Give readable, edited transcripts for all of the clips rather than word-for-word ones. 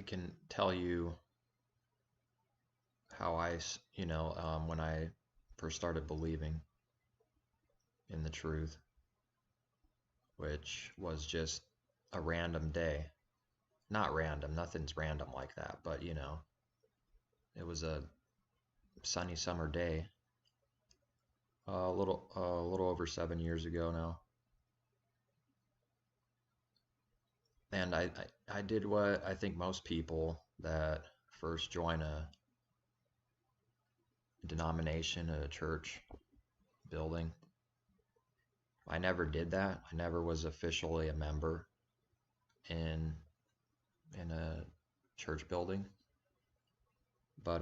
I can tell you how when I first started believing in the truth, which was just a random day. Not random, nothing's random like that, but it was a sunny summer day, a little over 7 years ago now. And I did what I think most people that first join a denomination, a church building. I never did that. I never was officially a member in a church building. But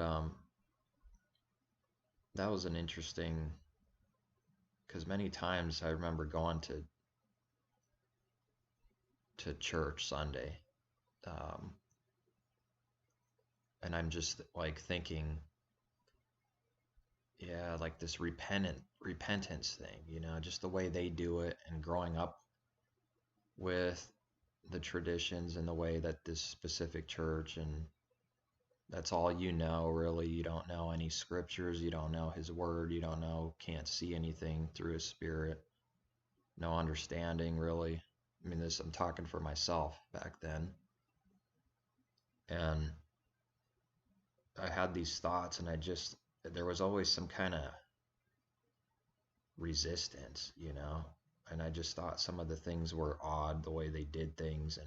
that was an interesting, because many times I remember going to church Sunday, um, and I'm just like thinking, yeah, like this repentance thing, just the way they do it, and growing up with the traditions and the way that this specific church, and that's all really. You don't know any scriptures, you don't know his word, you don't know, can't see anything through his spirit, no understanding really. I mean, I'm talking for myself back then. And I had these thoughts, and there was always some kind of resistance, and I just thought some of the things were odd, the way they did things.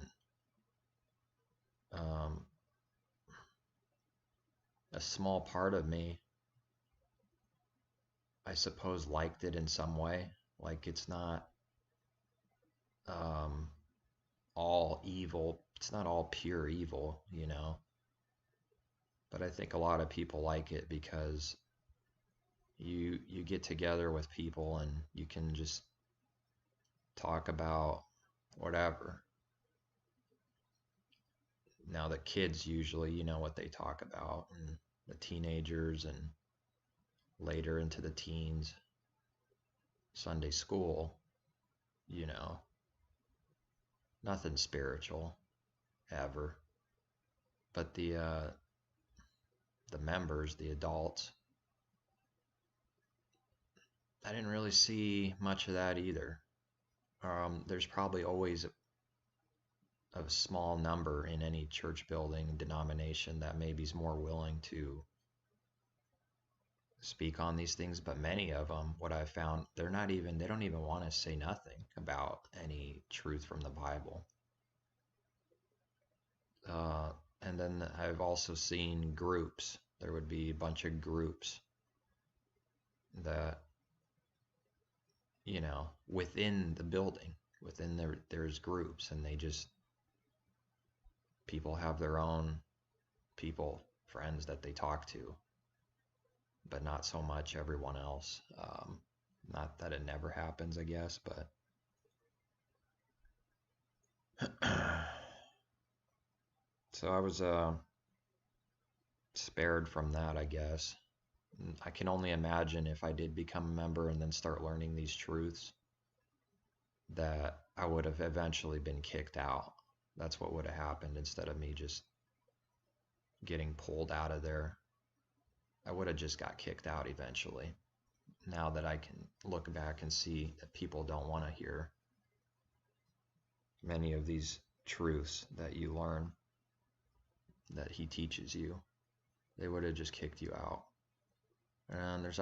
And a small part of me, I suppose, liked it in some way. Like, it's not um, all evil, it's not all pure evil, but I think a lot of people like it because you get together with people and you can just talk about whatever. Now the kids usually, what they talk about, and the teenagers, and later into the teens, Sunday school, you know, nothing spiritual ever. But the members, the adults, I didn't really see much of that either. There's probably always a small number in any church building denomination that maybe is more willing to speak on these things, but many of them, what I found, they don't even want to say nothing about any truth from the Bible. And then I've also seen groups. There would be a bunch of groups that, within the building, there's groups, and people have their own friends that they talk to, but not so much everyone else. Not that it never happens, I guess, but so I was spared from that, I guess. I can only imagine if I did become a member and then start learning these truths, that I would have eventually been kicked out. That's what would have happened instead of me just getting pulled out of there. I would have just got kicked out eventually. Now that I can look back and see that people don't want to hear many of these truths that you learn, that he teaches you, they would have just kicked you out. And there's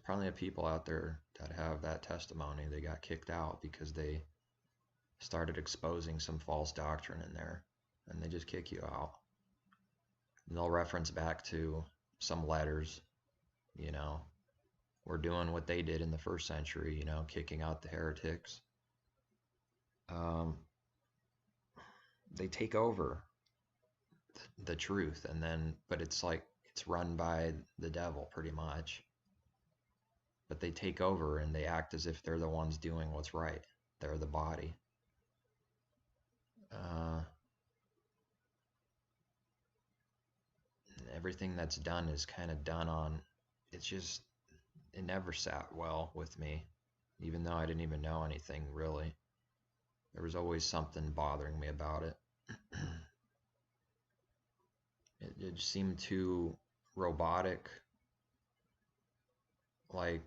plenty of people out there that have that testimony. They got kicked out because they started exposing some false doctrine in there, and they just kick you out. And they'll reference back to some letters, we're doing what they did in the first century, kicking out the heretics. They take over the truth, but it's like it's run by the devil pretty much. But they take over and they act as if they're the ones doing what's right. They're the body. Everything that's done is kind of done on, it never sat well with me, even though I didn't even know anything really. There was always something bothering me about it. it just seemed too robotic. Like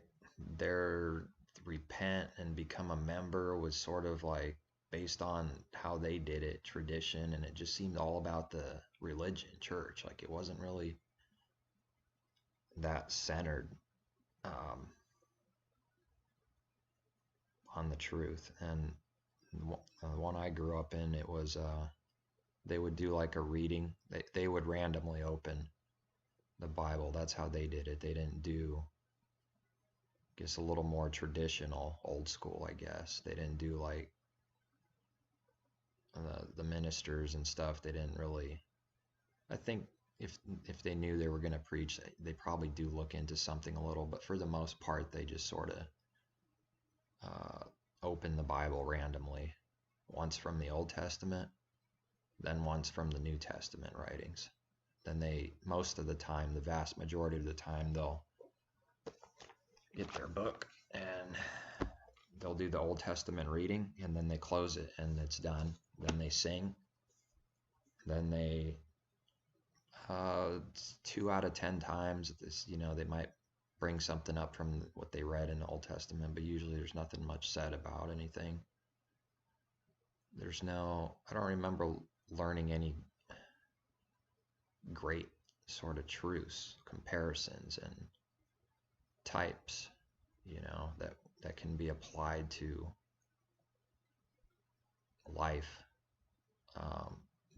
their repent and become a member was sort of like based on how they did it, tradition, and it just seemed all about the religion, church. Like it wasn't really that centered um, on the truth. And the one I grew up in, it was they would do like a reading. They would randomly open the Bible. That's how they did it. They didn't do, I guess, a little more traditional, old school, I guess. They didn't do like the ministers and stuff. They didn't really. I think if they knew they were going to preach, they probably do look into something a little. But for the most part, they just sort of open the Bible randomly, once from the Old Testament, then once from the New Testament writings. Then they, most of the time, the vast majority of the time, they'll get their book and they'll do the Old Testament reading, and then they close it and it's done. Then they sing. Then they, 2 out of 10 times, this, they might bring something up from what they read in the Old Testament, but usually there's nothing much said about anything. I don't remember learning any great sort of truths, comparisons, and types, that can be applied to life.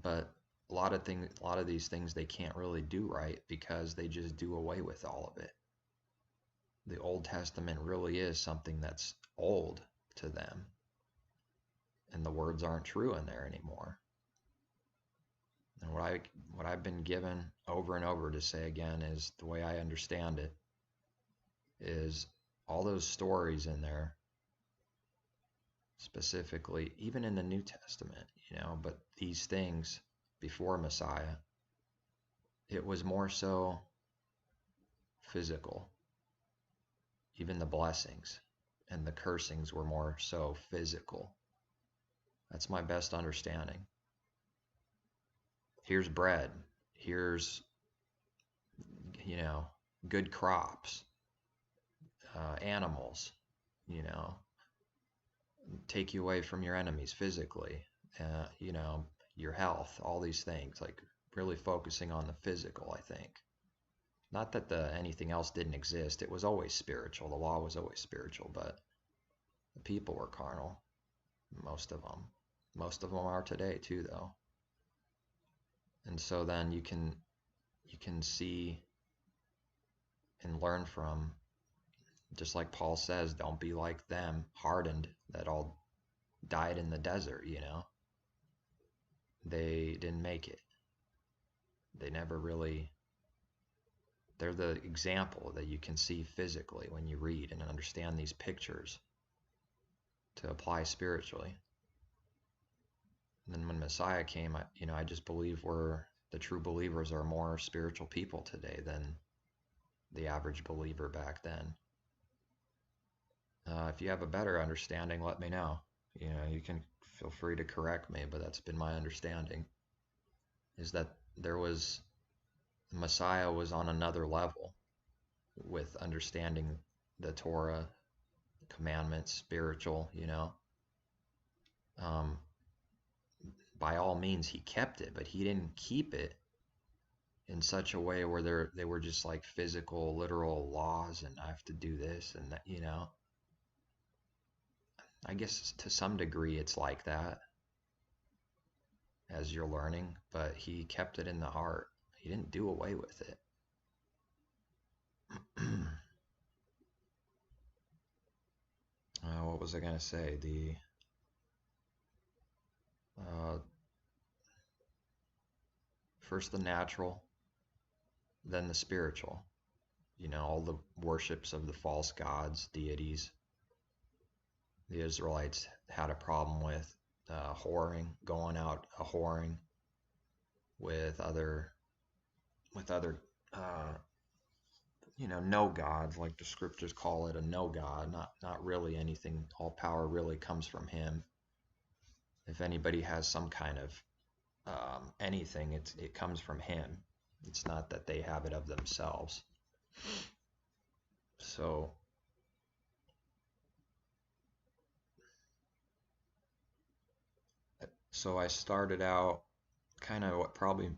But a lot of these things they can't really do right because they just do away with all of it. The Old Testament really is something that's old to them, and the words aren't true in there anymore. And what I've been given over and over to say again is, the way I understand it is, all those stories in there, specifically even in the New Testament, but these things before Messiah, it was more so physical. Even the blessings and the cursings were more so physical. That's my best understanding. Here's bread. Here's, good crops, animals, take you away from your enemies physically, your health, all these things, like really focusing on the physical, I think. Not that anything else didn't exist. It was always spiritual. The law was always spiritual, but the people were carnal, most of them. Most of them are today too, though. And so then you can see and learn from, just like Paul says, don't be like them, hardened, that all died in the desert, They didn't make it. They never really, they're the example that you can see physically when you read and understand these pictures to apply spiritually. And then when Messiah came, I just believe the true believers are more spiritual people today than the average believer back then. If you have a better understanding, let me know. You can feel free to correct me, but that's been my understanding, is that Messiah was on another level with understanding the Torah, commandments, spiritual, by all means he kept it, but he didn't keep it in such a way where they were just like physical, literal laws, and I have to do this and that, I guess to some degree it's like that as you're learning, but he kept it in the heart. He didn't do away with it. What was I going to say? First the natural, then the spiritual. All the worships of the false gods, deities. The Israelites had a problem with whoring, going out whoring with other no gods, like the scriptures call it, a no god, not really anything. All power really comes from him. If anybody has some kind of anything, it comes from him. It's not that they have it of themselves. So I started out kind of what probably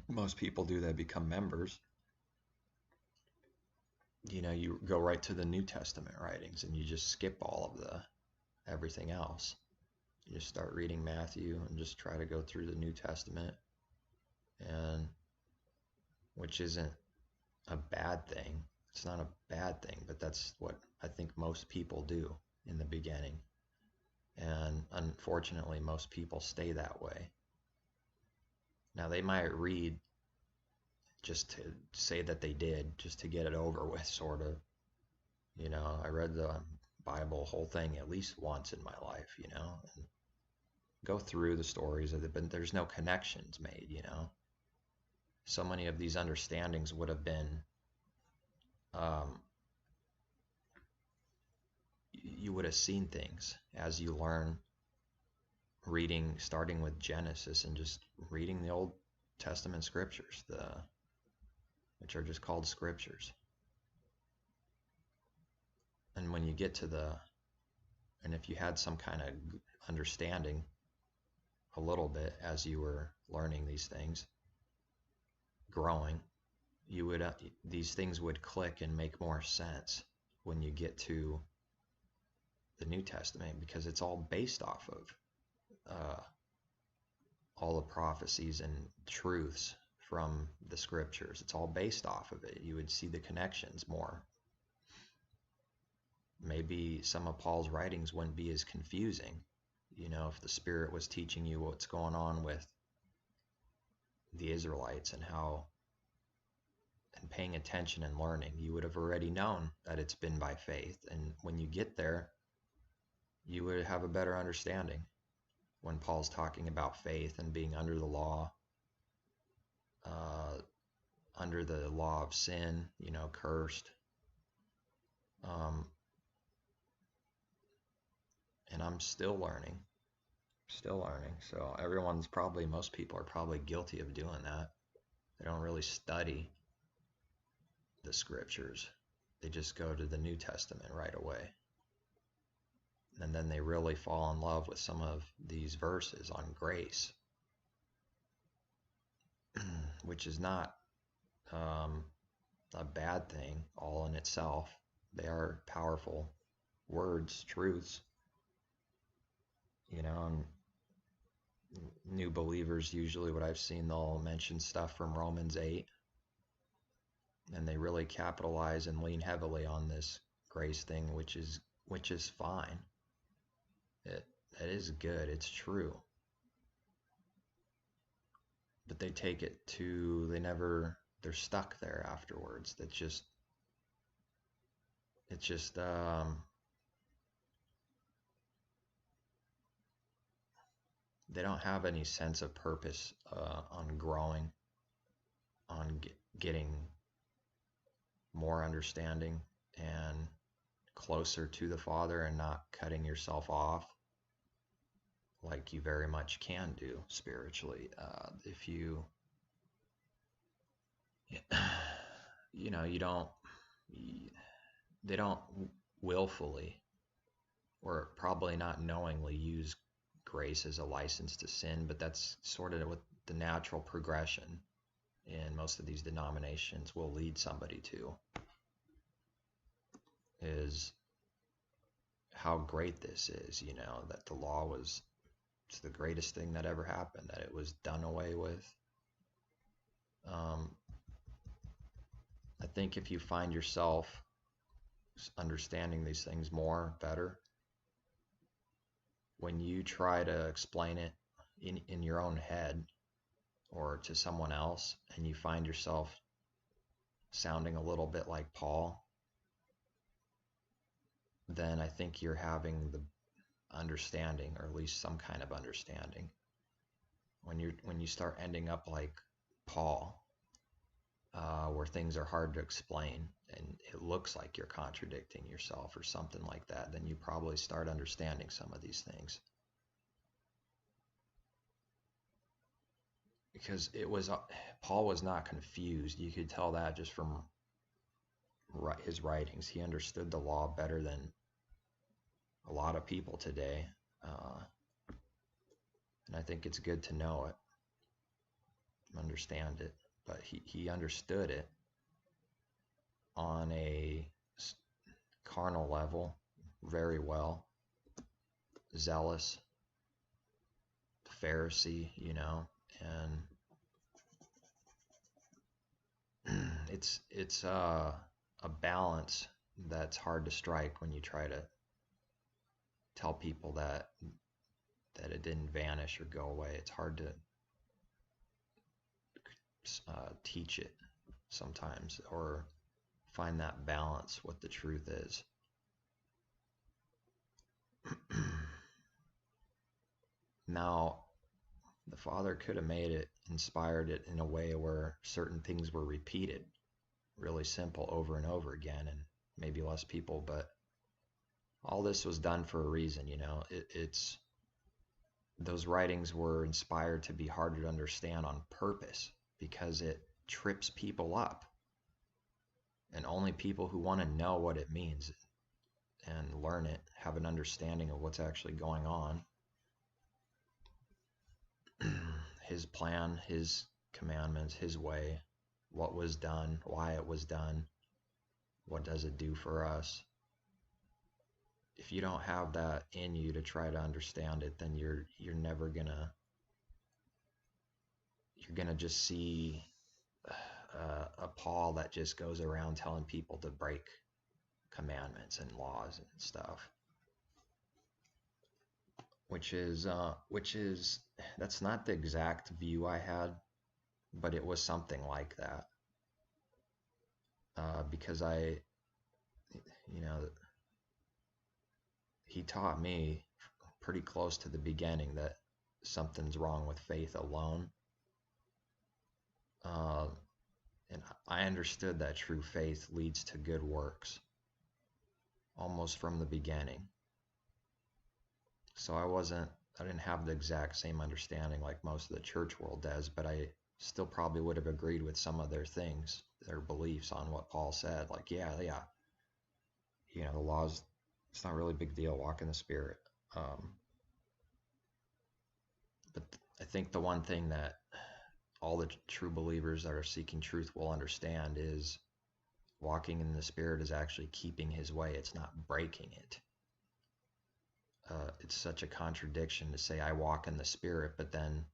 most people do that become members. You go right to the New Testament writings and you just skip all of the everything else. You just start reading Matthew and just try to go through the New Testament, and which isn't a bad thing. It's not a bad thing, but that's what I think most people do in the beginning. And unfortunately, most people stay that way. Now, they might read just to say that they did, just to get it over with, sort of. I read the Bible whole thing at least once in my life, and go through the stories of it, but there's no connections made. So many of these understandings would have been, you would have seen things as you learn reading, starting with Genesis and just reading the Old Testament scriptures, which are just called scriptures. And when you get to and if you had some kind of understanding a little bit as you were learning these things, growing, these things would click and make more sense when you get to the New Testament, because it's all based off of all the prophecies and truths from the scriptures. It's all based off of it. You would see the connections more. Maybe some of Paul's writings wouldn't be as confusing, if the Spirit was teaching you what's going on with the Israelites and paying attention and learning. You would have already known that it's been by faith. And when you get there, you would have a better understanding when Paul's talking about faith and being under the law, under the law of sin, cursed. And I'm still learning. So most people are probably guilty of doing that. They don't really study the scriptures. They just go to the New Testament right away. And then they really fall in love with some of these verses on grace, which is not a bad thing all in itself. They are powerful words, truths. And new believers, usually what I've seen, they'll mention stuff from Romans 8, and they really capitalize and lean heavily on this grace thing, which is fine. It is good. It's true. But they take it they're stuck there afterwards. They don't have any sense of purpose on growing, on getting more understanding and closer to the Father, and not cutting yourself off like you very much can do spiritually. If you they don't willfully, or probably not knowingly, use grace as a license to sin, but that's sort of what the natural progression in most of these denominations will lead somebody to, is how great this is, that the law it's the greatest thing that ever happened, that it was done away with. I think if you find yourself understanding these things better, when you try to explain it in your own head or to someone else, and you find yourself sounding a little bit like Paul, then I think you're having the understanding, or at least some kind of understanding. When you start ending up like Paul, where things are hard to explain and it looks like you're contradicting yourself or something like that, then you probably start understanding some of these things. because Paul was not confused. You could tell that just from his writings. He understood the law better than a lot of people today, uh, and I think it's good to know it, understand it. But he understood it on a carnal level very well. Zealous, Pharisee, and it's a balance that's hard to strike when you try to tell people that it didn't vanish or go away. It's hard to teach it sometimes, or find that balance, what the truth is. Now, the Father could have made it, inspired it in a way where certain things were repeated really simple over and over again, and maybe less people, but all this was done for a reason. It's those writings were inspired to be harder to understand on purpose, because it trips people up, and only people who want to know what it means and learn it have an understanding of what's actually going on. His plan, his commandments, his way, what was done, why it was done, what does it do for us. If you don't have that in you to try to understand it, then you're never gonna just see a Paul that just goes around telling people to break commandments and laws and stuff, which is that's not the exact view I had, but it was something like that, because he taught me pretty close to the beginning that something's wrong with faith alone. And I understood that true faith leads to good works almost from the beginning. So I didn't have the exact same understanding like most of the church world does, but I still probably would have agreed with some of their things, their beliefs on what Paul said. Like, yeah, the laws, it's not really a big deal, walk in the Spirit. But I think the one thing that all the true believers that are seeking truth will understand is walking in the Spirit is actually keeping his way. It's not breaking it. It's such a contradiction to say I walk in the Spirit, but then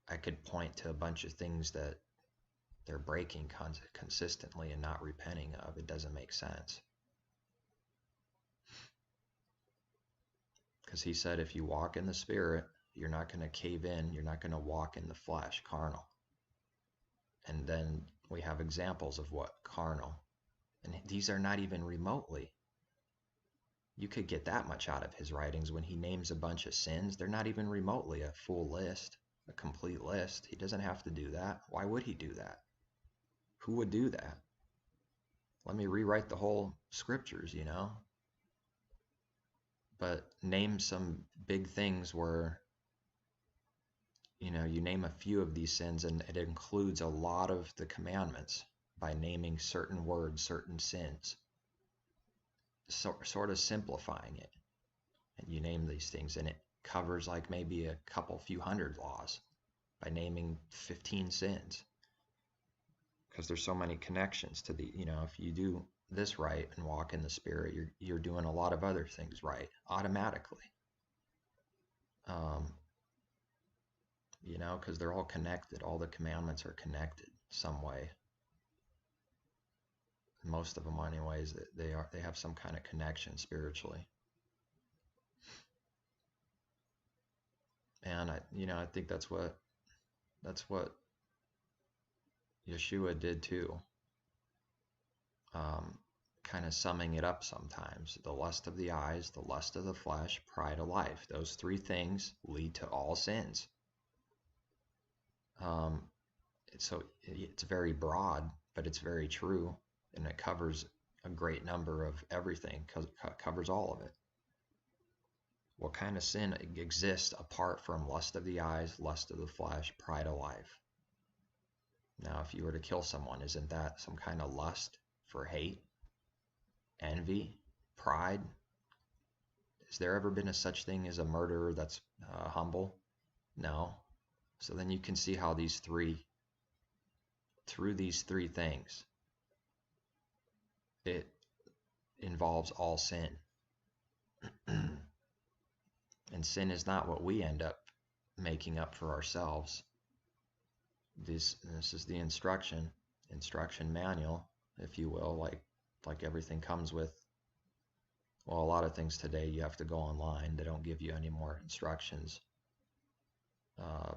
I could point to a bunch of things that they're breaking consistently and not repenting of. It doesn't make sense. Because he said if you walk in the Spirit, you're not going to cave in. You're not going to walk in the flesh, carnal. And then we have examples of what carnal. And these are not even remotely. You could get that much out of his writings when he names a bunch of sins. They're not even remotely a full list, a complete list. He doesn't have to do that. Why would he do that? Who would do that? Let me rewrite the whole scriptures, But name some big things where, you name a few of these sins and it includes a lot of the commandments by naming certain words, certain sins. Sort of simplifying it, and you name these things, and it covers like maybe a few hundred laws by naming 15 sins, because there's so many connections to the, if you do this right and walk in the Spirit, you're doing a lot of other things right automatically, because they're all connected. All the commandments are connected some way. Most of them anyways, they have some kind of connection spiritually. And I think that's what Yeshua did too. Kind of summing it up sometimes: the lust of the eyes, the lust of the flesh, pride of life. Those three things lead to all sins. So it's very broad, but it's very true, and it covers a great number of everything, covers all of it. What kind of sin exists apart from lust of the eyes, lust of the flesh, pride of life? Now, if you were to kill someone, isn't that some kind of lust for hate, envy, pride? Has there ever been a such thing as a murderer that's humble? No. So then you can see how through these three things, it involves all sin. And sin is not what we end up making up for ourselves. This is the instruction manual, if you will, like everything comes with. Well, a lot of things today you have to go online. They don't give you any more instructions.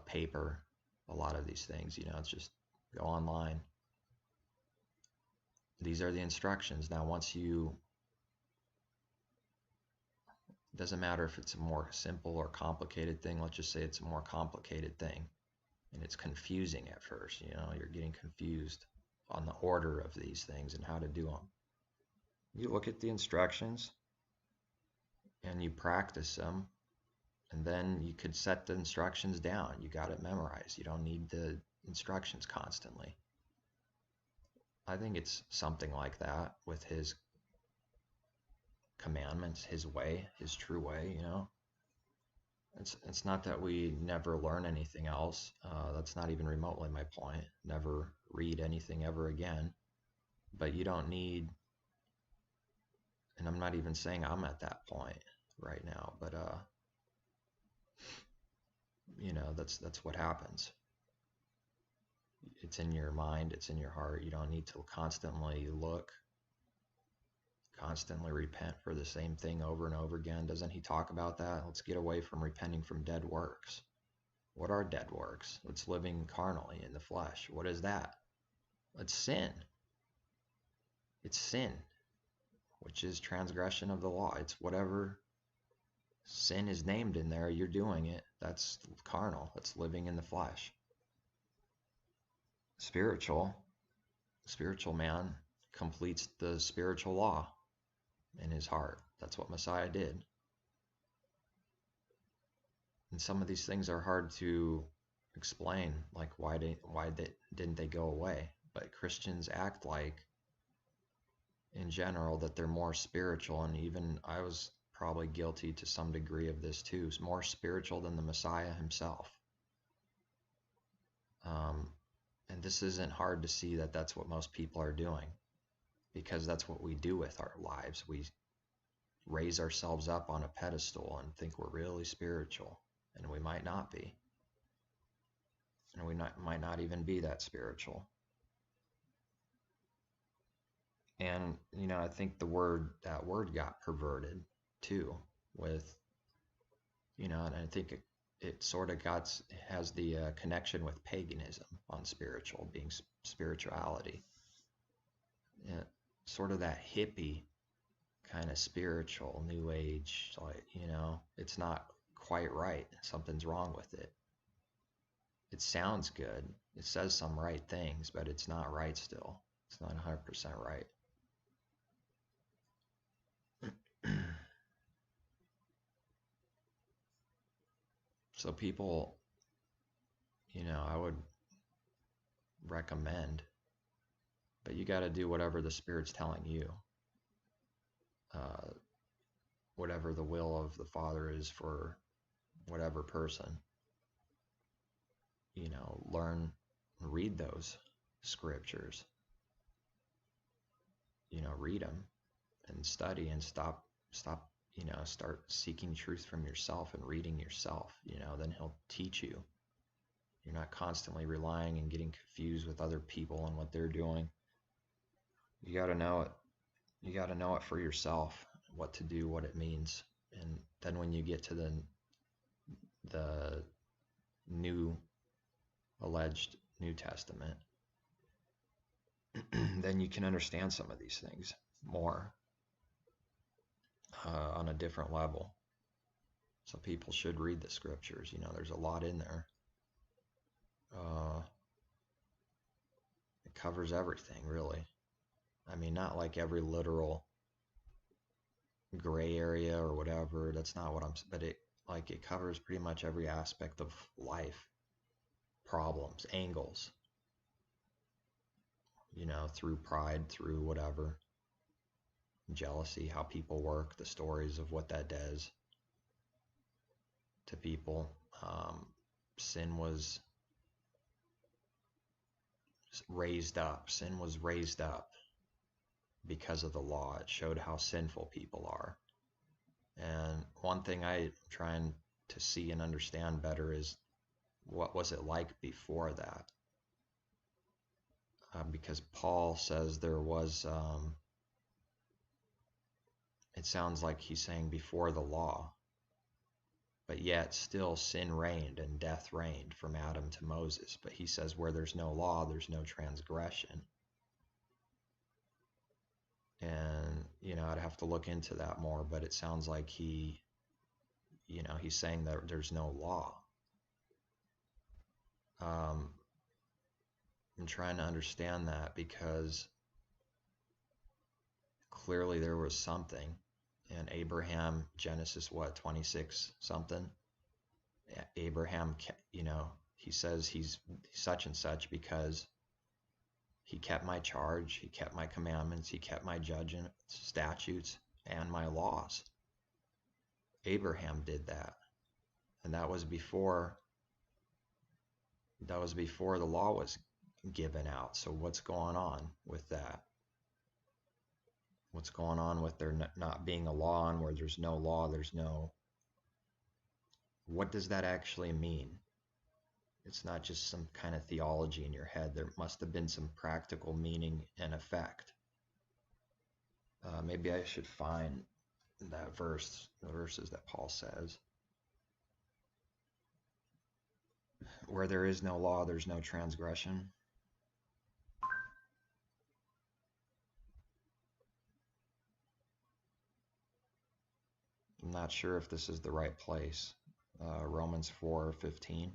Paper, a lot of these things, it's just go online. These are the instructions. Now, it doesn't matter if it's a more simple or complicated thing. Let's just say it's a more complicated thing. And it's confusing at first, you're getting confused on the order of these things and how to do them. You look at the instructions and you practice them, and then you could set the instructions down. You got it memorized. You don't need the instructions constantly. I think it's something like that with his commandments, his way, his true way, It's not that we never learn anything else. That's not even remotely my point. Never read anything ever again. But you don't need, and I'm not even saying I'm at that point right now, but that's what happens. It's in your mind, it's in your heart. You don't need to constantly repent for the same thing over and over again. Doesn't he talk about that? Let's get away from repenting from dead works. What are dead works? It's living carnally in the flesh. What is that? It's sin. It's sin, which is transgression of the law. It's whatever sin is named in there, you're doing it. That's carnal. That's living in the flesh. Spiritual man completes the spiritual law in his heart. That's what Messiah did. And some of these things are hard to explain, like why didn't they go away? But Christians act like, in general, that they're more spiritual, and even I was probably guilty to some degree of this too, more spiritual than the Messiah himself. And this isn't hard to see that that's what most people are doing, because that's what we do with our lives. We raise ourselves up on a pedestal and think we're really spiritual, and we might not be. And we might not even be that spiritual. And, I think that word got perverted too with, and I think it sort of has the connection with paganism on spiritual, being spirituality. Sort of that hippie kind of spiritual, new age, like, it's not quite right. Something's wrong with it. It sounds good. It says some right things, but it's not right still. It's not 100% right. So people, I would recommend, but you got to do whatever the Spirit's telling you. Whatever the will of the Father is for whatever person. Learn, read those scriptures. Read them and study and stop, start seeking truth from yourself and reading yourself. Then he'll teach you. You're not constantly relying and getting confused with other people and what they're doing. You got to know it. You got to know it for yourself, what to do, what it means. And then when you get to the alleged New Testament, then you can understand some of these things more on a different level. So people should read the scriptures. There's a lot in there. It covers everything, really. I mean, not like every literal gray area or whatever. That's not what but it covers pretty much every aspect of life, problems, angles, through pride, through whatever, jealousy, how people work, the stories of what that does to people. Sin was raised up. Sin was raised up because of the law. It showed how sinful people are. And one thing I'm trying to see and understand better is what was it like before that? Because Paul says there was, it sounds like he's saying before the law, but yet still sin reigned and death reigned from Adam to Moses. But he says where there's no law, there's no transgression. And, I'd have to look into that more, but it sounds like he's saying that there's no law. I'm trying to understand that because clearly there was something. And Abraham, Genesis 26 something, Abraham, he says he's such and such because he kept my charge, he kept my commandments, he kept my judgments, statutes, and my laws. Abraham did that. And that was before the law was given out. So what's going on with that? What's going on with there not being a law, and where there's no law, there's no... What does that actually mean? It's not just some kind of theology in your head. There must have been some practical meaning and effect. Maybe I should find that verse, the verses that Paul says. Where there is no law, there's no transgression. I'm not sure if this is the right place. Romans 4:15.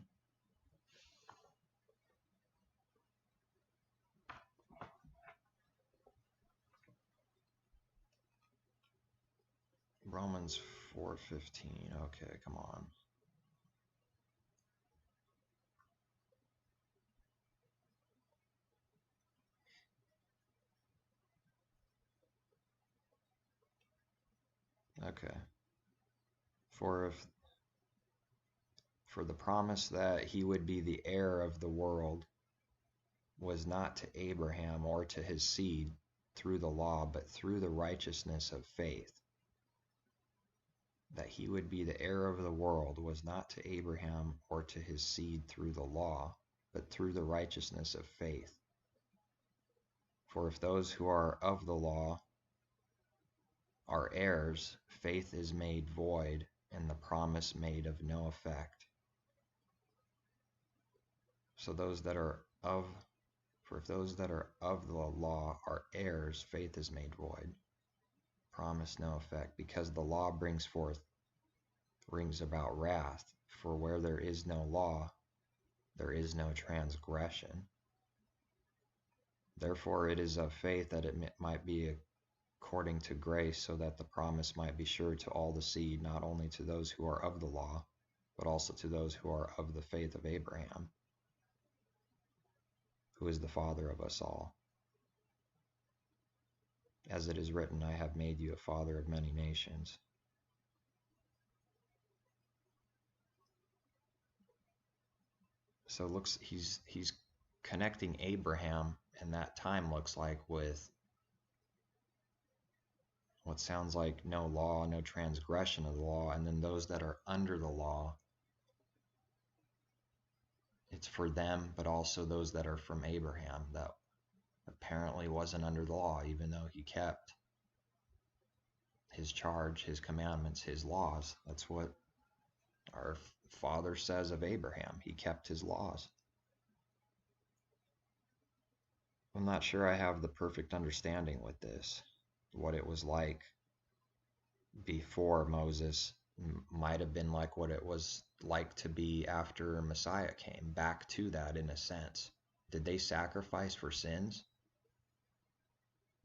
Romans 4:15. Okay, come on. Okay. For the promise that he would be the heir of the world was not to Abraham or to his seed through the law, but through the righteousness of faith. That he would be the heir of the world was not to Abraham or to his seed through the law, but through the righteousness of faith. For if those who are of the law are heirs, faith is made void, and the promise made of no effect. So if those that are of the law are heirs, faith is made void, promise no effect, because the law brings about wrath. For where there is no law, there is no transgression. Therefore it is of faith that it might be according to grace, so that the promise might be sure to all the seed, not only to those who are of the law, but also to those who are of the faith of Abraham, who is the father of us all. As it is written, I have made you a father of many nations. So he's connecting Abraham in that time, looks like, with what sounds like no law, no transgression of the law, and then those that are under the law, it's for them, but also those that are from Abraham that apparently wasn't under the law, even though he kept his charge, his commandments, his laws. That's what our Father says of Abraham. He kept his laws. I'm not sure I have the perfect understanding with this. What it was like before Moses might have been like what it was like to be after Messiah came, back to that in a sense. Did they sacrifice for sins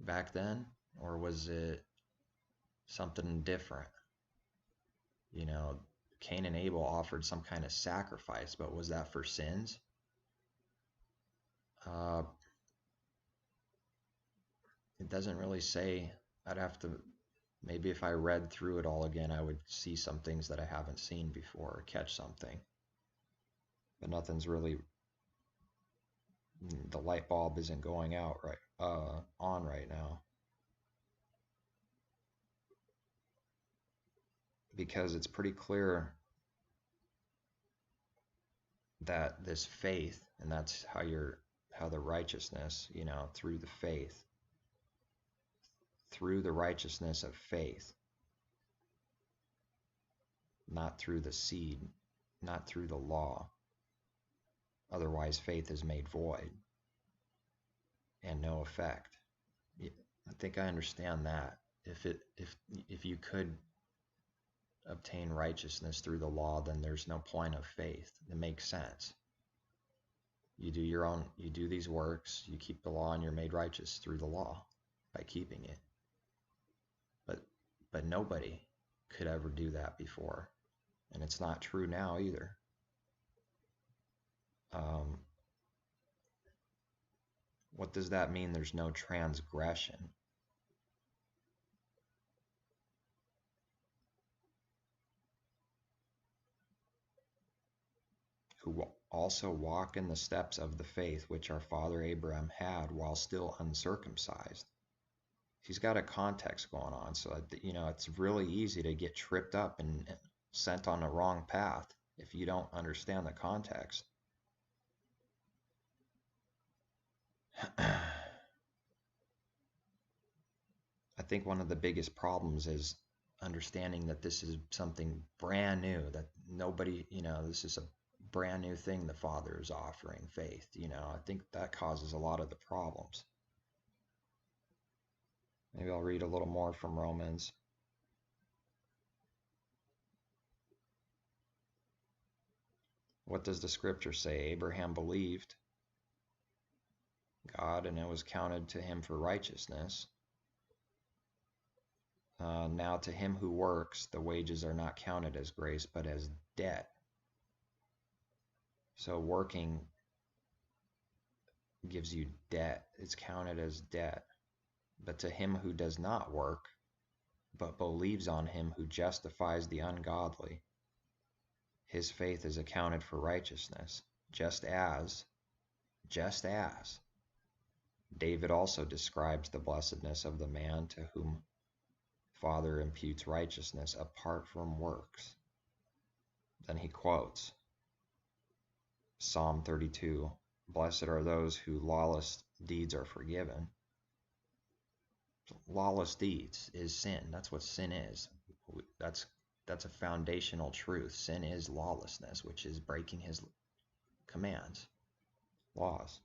back then? Or was it something different. You know, Cain and Abel offered some kind of sacrifice, but was that for sins? Uh, it doesn't really say. I'd have to, maybe if I read through it all again, I would see some things that I haven't seen before or catch something. But nothing's really, the light bulb isn't going out on right now. Because it's pretty clear that this faith, and that's how the righteousness, through the faith, through the righteousness of faith, not through the seed, not through the law. Otherwise, faith is made void and no effect. I think I understand that. If you could obtain righteousness through the law, then there's no point of faith. It makes sense. You do these works, you keep the law, and you're made righteous through the law by keeping it. But nobody could ever do that before, and it's not true now either. What does that mean? There's no transgression. Who also walk in the steps of the faith which our father Abraham had while still uncircumcised. He's got a context going on, so it's really easy to get tripped up and sent on the wrong path if you don't understand the context. I think one of the biggest problems is understanding that this is something brand new, that nobody, this is a brand new thing the Father is offering, faith. I think that causes a lot of the problems. Maybe I'll read a little more from Romans. What does the scripture say? Abraham believed God, and it was counted to him for righteousness. Now to him who works, the wages are not counted as grace, but as debt. So working gives you debt. It's counted as debt. But to him who does not work, but believes on him who justifies the ungodly, his faith is accounted for righteousness, just as David also describes the blessedness of the man to whom Father imputes righteousness apart from works. Then he quotes Psalm 32, "Blessed are those whose lawless deeds are forgiven." Lawless deeds is sin. That's what sin is. That's a foundational truth. Sin is lawlessness, which is breaking his commands, laws.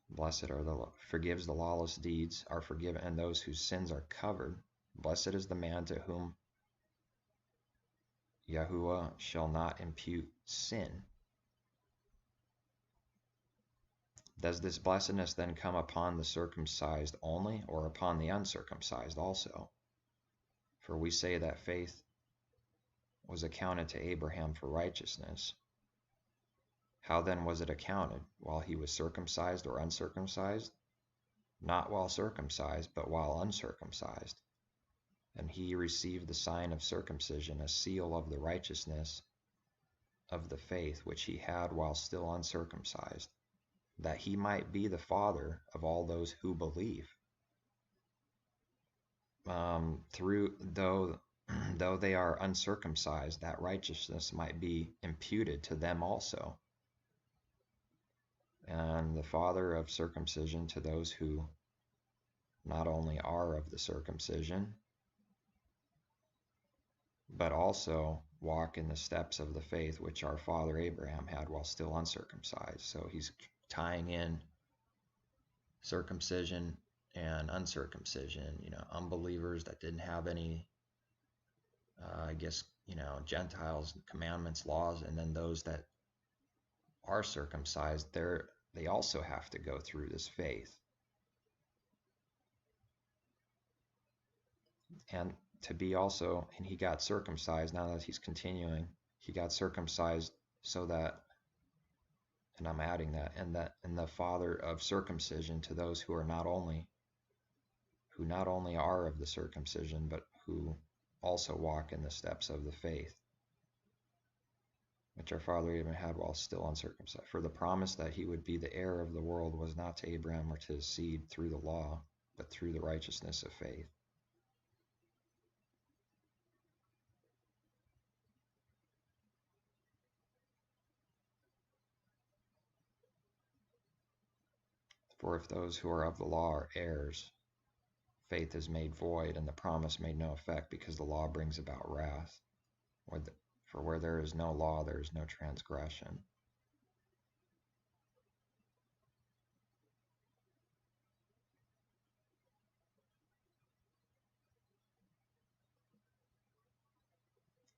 Blessed are forgives the lawless deeds are forgiven, and those whose sins are covered. Blessed is the man to whom Yahuwah shall not impute sin. Does this blessedness then come upon the circumcised only, or upon the uncircumcised also? For we say that faith was accounted to Abraham for righteousness. How then was it accounted? While he was circumcised or uncircumcised? Not while circumcised, but while uncircumcised. And he received the sign of circumcision, a seal of the righteousness of the faith which he had while still uncircumcised, that he might be the father of all those who believe. Though they are uncircumcised, that righteousness might be imputed to them also. And the father of circumcision to those who not only are of the circumcision, but also walk in the steps of the faith which our father Abraham had while still uncircumcised. So he's tying in circumcision and uncircumcision, unbelievers that didn't have any, Gentiles, commandments, laws, and then those that are circumcised, they also have to go through this faith. And to be also, and he got circumcised, now that he's continuing, he got circumcised so that, and I'm adding that, and the father of circumcision to those who not only are of the circumcision, but who also walk in the steps of the faith, which our father Abraham had while still uncircumcised. For the promise that he would be the heir of the world was not to Abraham or to his seed through the law, but through the righteousness of faith. For if those who are of the law are heirs, faith is made void and the promise made no effect, because the law brings about wrath. For where there is no law, there is no transgression.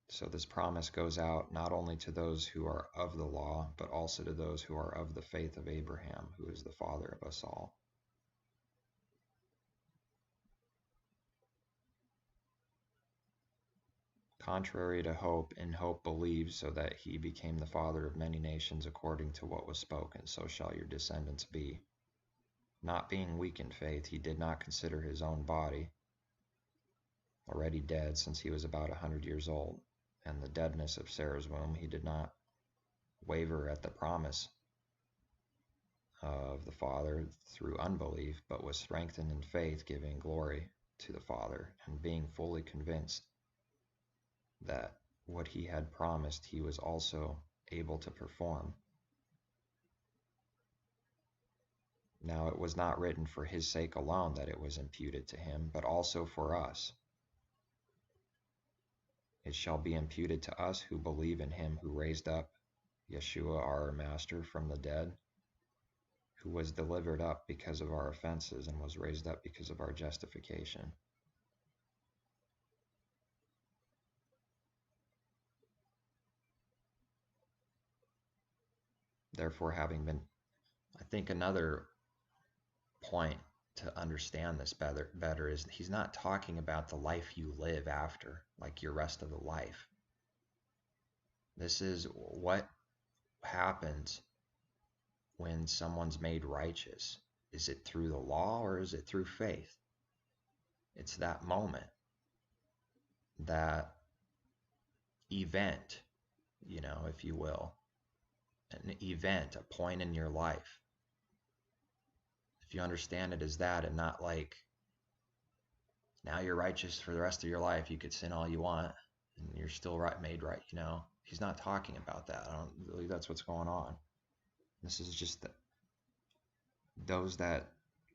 So this promise goes out not only to those who are of the law, but also to those who are of the faith of Abraham, who is the father of us all. Contrary to hope, in hope believes, so that he became the father of many nations according to what was spoken, so shall your descendants be. Not being weak in faith, he did not consider his own body already dead, since he was about 100 years old, and the deadness of Sarah's womb. He did not waver at the promise of the Father through unbelief, but was strengthened in faith, giving glory to the Father, and being fully convinced that what he had promised he was also able to perform. Now it was not written for his sake alone that it was imputed to him, but also for us. It shall be imputed to us who believe in him who raised up Yeshua our Master from the dead, who was delivered up because of our offenses and was raised up because of our justification. Therefore, having been, I think another point to understand this better is he's not talking about the life you live after, like your rest of the life. This is what happens when someone's made righteous. Is it through the law or is it through faith? It's that moment, that event, if you will, an event, a point in your life. If you understand it as that and not like, now you're righteous for the rest of your life, you could sin all you want and you're still made right, he's not talking about that. I don't believe that's what's going on. This is just those that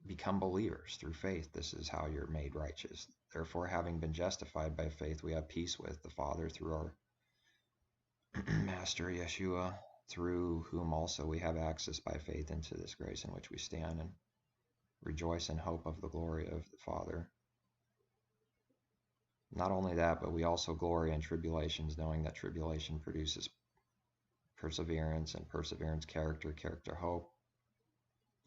become believers through faith. This is how you're made righteous. Therefore, having been justified by faith, we have peace with the Father through our Master Yeshua, through whom also we have access by faith into this grace in which we stand, and rejoice in hope of the glory of the Father. Not only that, but we also glory in tribulations, knowing that tribulation produces perseverance, and perseverance character, character hope.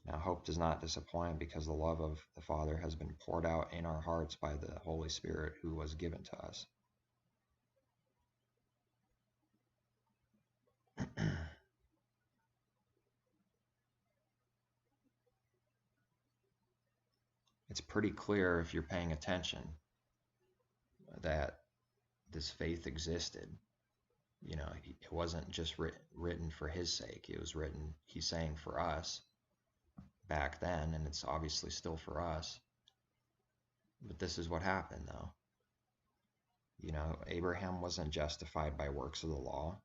Now hope does not disappoint, because the love of the Father has been poured out in our hearts by the Holy Spirit who was given to us. It's pretty clear, if you're paying attention, that this faith existed. It wasn't just written for his sake. It was written, he's saying, for us back then, and it's obviously still for us. But this is what happened, though. Abraham wasn't justified by works of the law.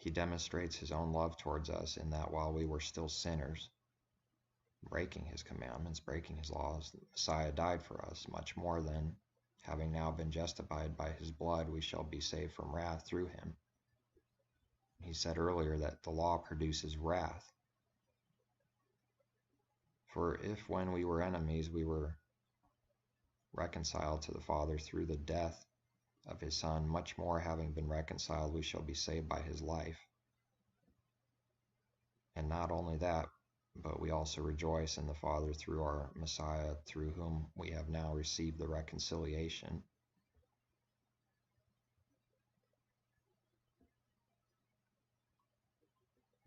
He demonstrates his own love towards us in that while we were still sinners, breaking his commandments, breaking his laws, the Messiah died for us. Much more than, having now been justified by his blood, we shall be saved from wrath through him. He said earlier that the law produces wrath. For if when we were enemies we were reconciled to the Father through the death of his Son, much more having been reconciled we shall be saved by his life. And not only that, but we also rejoice in the Father through our Messiah, through whom we have now received the reconciliation.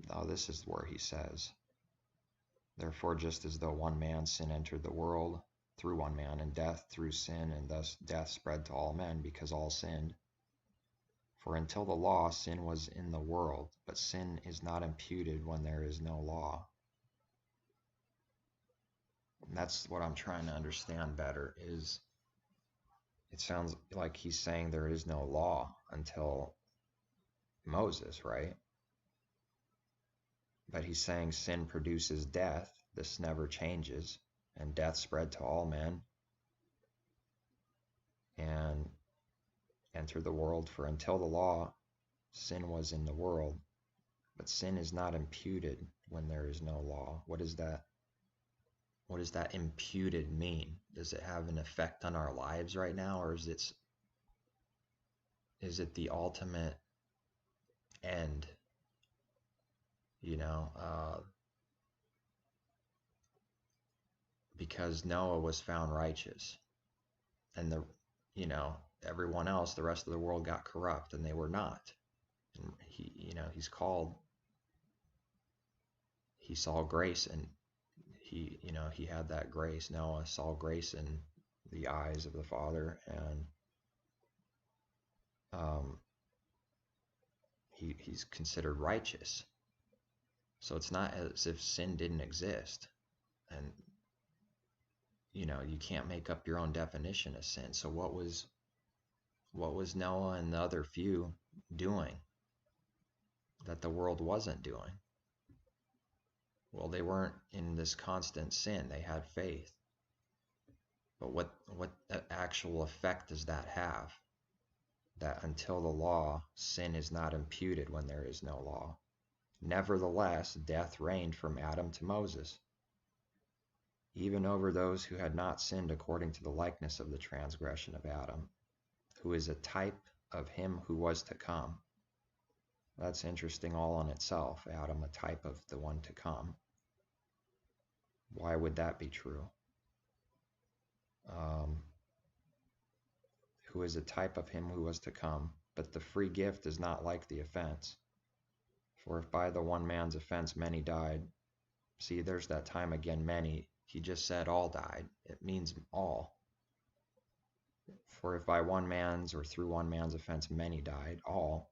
Now, this is where he says, therefore, just as though one man's sin entered the world through one man, and death through sin, and thus death spread to all men because all sinned. For until the law, sin was in the world, but sin is not imputed when there is no law. And that's what I'm trying to understand better, is it sounds like he's saying there is no law until Moses, right? But he's saying sin produces death. This never changes. And death spread to all men and entered the world. For until the law, sin was in the world. But sin is not imputed when there is no law. What does that imputed mean? Does it have an effect on our lives right now, or is it the ultimate end? Because Noah was found righteous, and everyone else, the rest of the world, got corrupt, and they were not. And he saw grace, and he had that grace. Noah saw grace in the eyes of the Father, and he's considered righteous. So it's not as if sin didn't exist, and you can't make up your own definition of sin. So what was Noah and the other few doing that the world wasn't doing? Well, they weren't in this constant sin. They had faith. But what actual effect does that have? That until the law, sin is not imputed when there is no law. Nevertheless, death reigned from Adam to Moses, even over those who had not sinned according to the likeness of the transgression of Adam, who is a type of him who was to come. That's interesting all on itself. Adam, a type of the one to come. Why would that be true? Who is a type of him who was to come, but the free gift is not like the offense. For if by the one man's offense many died, see, there's that time again, many. He just said all died. It means all. For if by one man's or through one man's offense many died, all,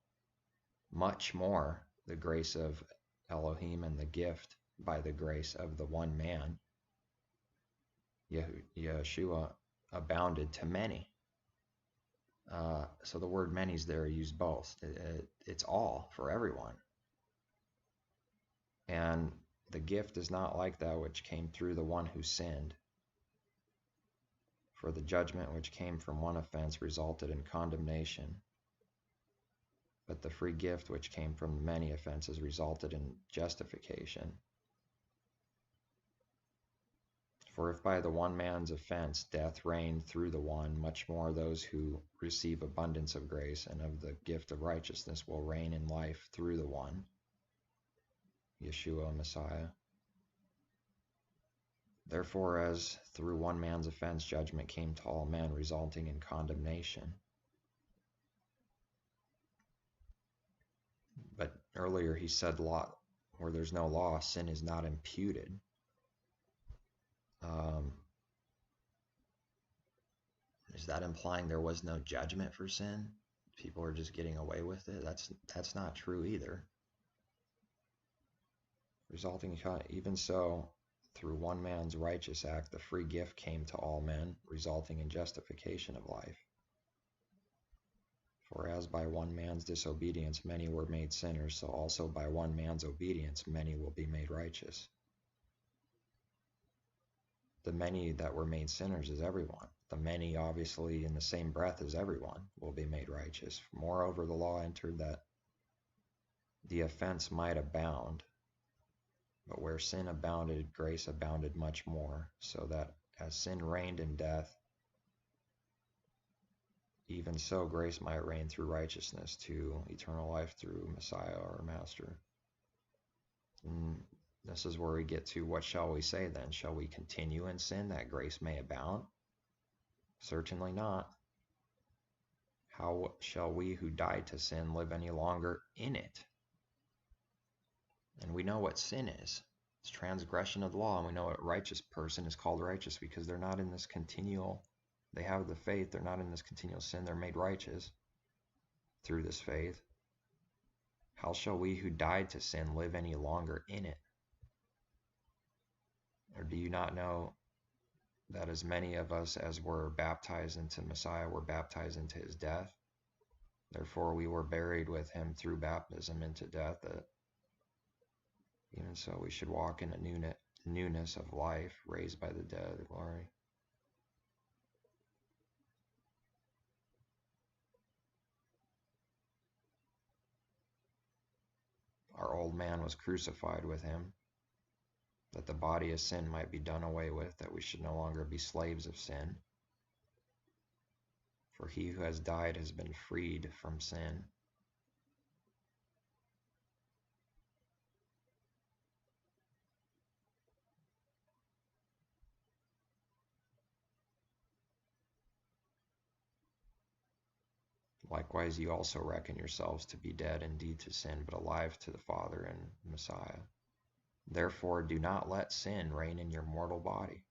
much more the grace of Elohim and the gift by the grace of the one man, Yeshua, abounded to many. So the word many's there used both. It's all for everyone. And the gift is not like that which came through the one who sinned. For the judgment which came from one offense resulted in condemnation, but the free gift which came from many offenses resulted in justification. For if by the one man's offense death reigned through the one, much more those who receive abundance of grace and of the gift of righteousness will reign in life through the one, Yeshua, Messiah. Therefore, as through one man's offense judgment came to all men, resulting in condemnation. But earlier he said, law, where there's no law, sin is not imputed. Is that implying there was no judgment for sin? People are just getting away with it? That's not true either. Resulting, even so, through one man's righteous act, the free gift came to all men, resulting in justification of life. For as by one man's disobedience many were made sinners, so also by one man's obedience many will be made righteous. The many that were made sinners is everyone. The many, obviously, in the same breath as everyone, will be made righteous. Moreover, the law entered that the offense might abound. But where sin abounded, grace abounded much more, so that as sin reigned in death, even so grace might reign through righteousness to eternal life through Messiah, our Master. And this is where we get to, what shall we say then? Shall we continue in sin that grace may abound? Certainly not. How shall we who died to sin live any longer in it? And we know what sin is. It's transgression of the law. And we know a righteous person is called righteous because they're not in this continual, they have the faith, they're not in this continual sin, they're made righteous through this faith. How shall we who died to sin live any longer in it? Or do you not know that as many of us as were baptized into Messiah were baptized into his death? Therefore we were buried with him through baptism into death, that even so we should walk in a newness of life, raised by the dead of glory. Our old man was crucified with him, that the body of sin might be done away with, that we should no longer be slaves of sin. For he who has died has been freed from sin. Likewise, you also reckon yourselves to be dead indeed to sin, but alive to the Father and Messiah. Therefore, do not let sin reign in your mortal body,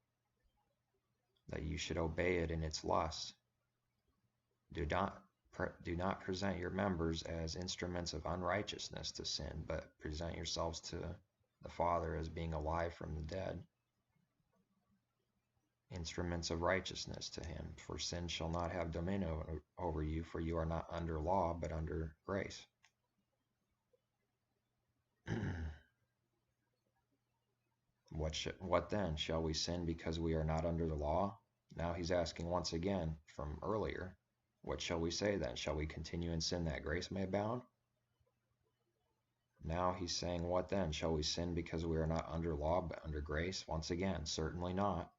that you should obey it in its lusts. Do not present your members as instruments of unrighteousness to sin, but present yourselves to the Father as being alive from the dead, instruments of righteousness to him. For sin shall not have dominion over you, for you are not under law, but under grace. What then? Shall we sin because we are not under the law? Now he's asking once again from earlier, what shall we say then? Shall we continue in sin that grace may abound? Now he's saying, what then? Shall we sin because we are not under law, but under grace? Once again, certainly not.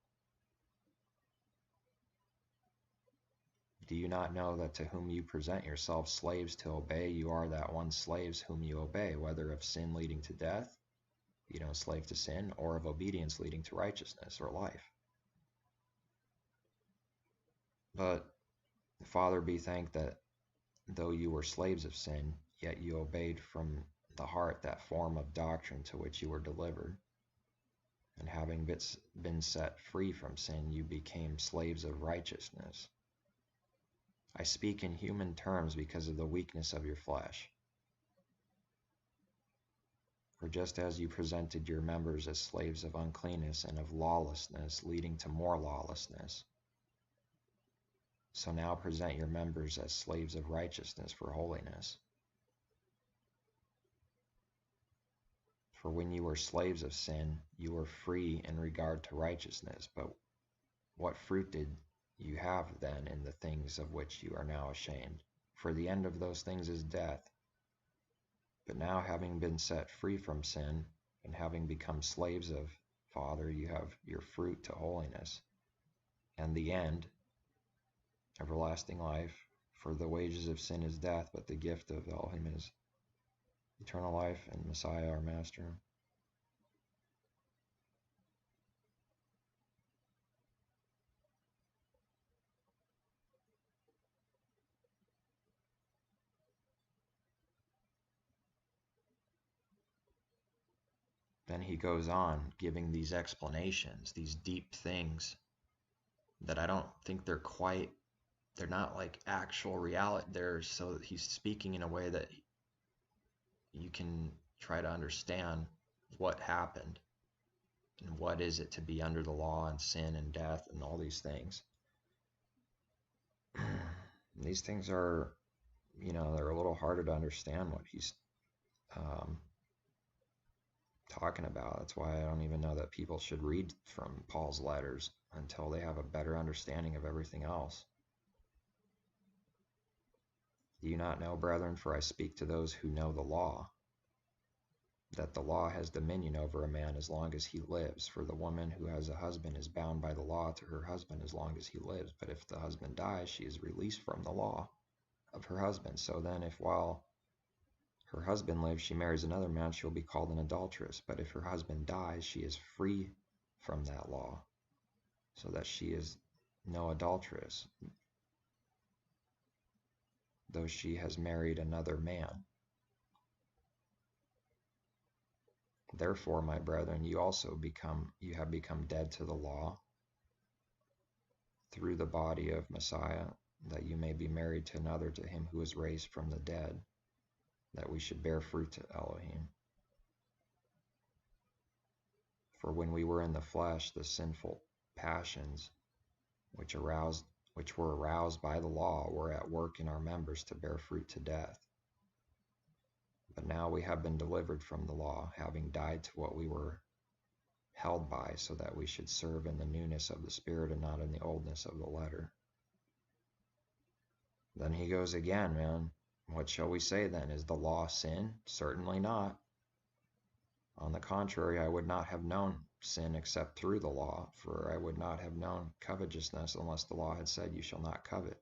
Do you not know that to whom you present yourselves slaves to obey, you are that one slaves whom you obey, whether of sin leading to death, slave to sin, or of obedience leading to righteousness or life? But Father, be thanked that though you were slaves of sin, yet you obeyed from the heart that form of doctrine to which you were delivered. And having been set free from sin, you became slaves of righteousness. I speak in human terms because of the weakness of your flesh. For just as you presented your members as slaves of uncleanness and of lawlessness, leading to more lawlessness, so now present your members as slaves of righteousness for holiness. For when you were slaves of sin, you were free in regard to righteousness. But what fruit did you have then in the things of which you are now ashamed? For the end of those things is death. But now, having been set free from sin, and having become slaves of Father, you have your fruit to holiness, and the end, everlasting life. For the wages of sin is death, but the gift of Elohim is eternal life and Messiah our Master. Then he goes on giving these explanations, these deep things that I don't think they're not like actual reality. So he's speaking in a way that you can try to understand what happened and what is it to be under the law and sin and death and all these things. These things are, they're a little harder to understand what he's talking about. That's why I don't even know that people should read from Paul's letters until they have a better understanding of everything else. Do you not know, brethren, for I speak to those who know the law, that the law has dominion over a man as long as he lives. For the woman who has a husband is bound by the law to her husband as long as he lives. But if the husband dies, she is released from the law of her husband. So then, if while her husband lives, she marries another man, she will be called an adulteress. But if her husband dies, she is free from that law, so that she is no adulteress, though she has married another man. Therefore, my brethren, you have become dead to the law through the body of Messiah, that you may be married to another, to him who was raised from the dead, that we should bear fruit to Elohim. For when we were in the flesh, the sinful passions which were aroused by the law were at work in our members to bear fruit to death. But now we have been delivered from the law, having died to what we were held by, so that we should serve in the newness of the Spirit and not in the oldness of the letter. Then he goes again, man. What shall we say then? Is the law sin? Certainly not. On the contrary, I would not have known sin except through the law, for I would not have known covetousness unless the law had said, you shall not covet.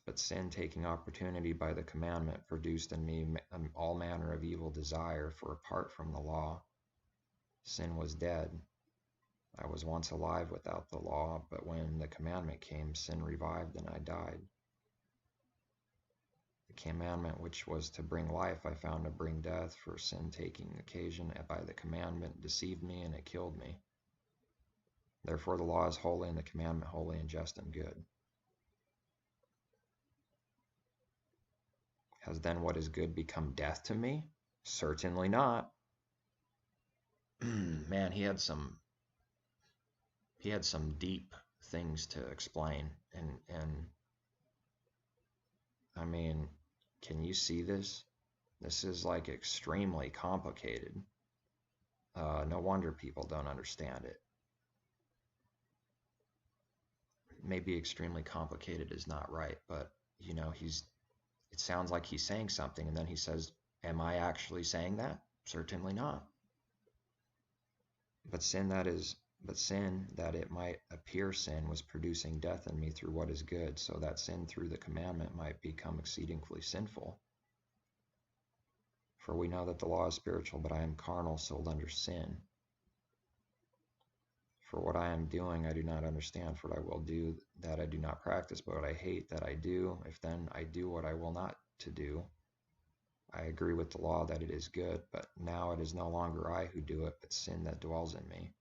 But sin, taking opportunity by the commandment, produced in me all manner of evil desire, for apart from the law, sin was dead. I was once alive without the law, but when the commandment came, sin revived and I died. The commandment which was to bring life I found to bring death, for sin, taking occasion by the commandment, deceived me and it killed me. Therefore the law is holy and the commandment holy and just and good. Has then what is good become death to me? Certainly not. Man, he had some deep things to explain, and I mean, can you see this? This is like extremely complicated. No wonder people don't understand it. Maybe extremely complicated is not right, but you know, it sounds like he's saying something, and then he says, am I actually saying that? Certainly not. But sin, that it might appear sin, was producing death in me through what is good, so that sin through the commandment might become exceedingly sinful. For we know that the law is spiritual, but I am carnal, sold under sin. For what I am doing I do not understand, for what I will do, that I do not practice, but what I hate, that I do. If then I do what I will not to do, I agree with the law that it is good, but now it is no longer I who do it, but sin that dwells in me.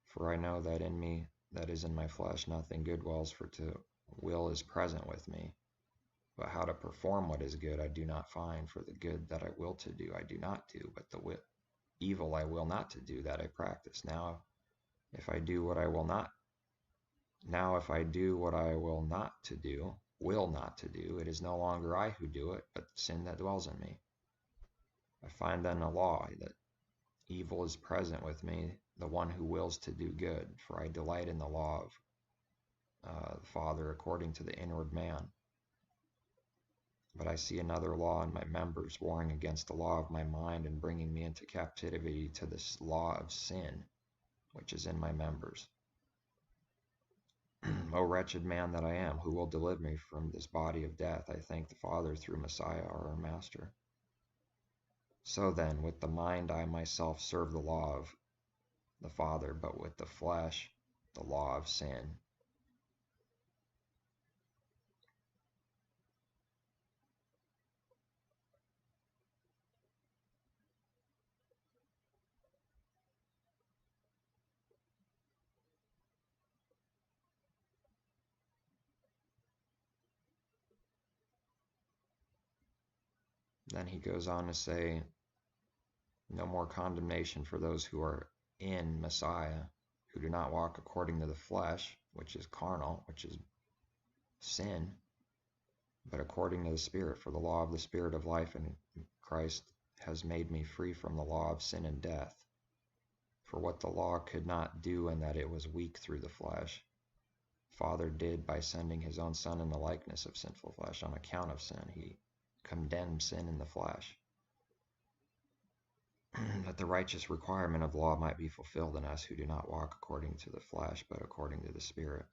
For I know that in me, that is in my flesh, nothing good dwells, for to will is present with me. But how to perform what is good I do not find, for the good that I will to do I do not do, but the evil I will not to do, that I practice. Now if I do what I will not to do, it is no longer I who do it, but sin that dwells in me. I find then a law, that evil is present with me, the one who wills to do good, for I delight in the law of the Father according to the inward man. But I see another law in my members, warring against the law of my mind and bringing me into captivity to this law of sin, which is in my members. O wretched man that I am, who will deliver me from this body of death? I thank the Father through Messiah our Master. So then, with the mind I myself serve the law of the Father, but with the flesh, the law of sin. Then he goes on to say, no more condemnation for those who are in Messiah, who do not walk according to the flesh, which is carnal, which is sin, but according to the Spirit. For the law of the Spirit of life in Christ has made me free from the law of sin and death. For what the law could not do, in that it was weak through the flesh, Father did by sending his own Son in the likeness of sinful flesh. On account of sin, he condemned sin in the flesh, that the righteous requirement of the law might be fulfilled in us who do not walk according to the flesh, but according to the Spirit.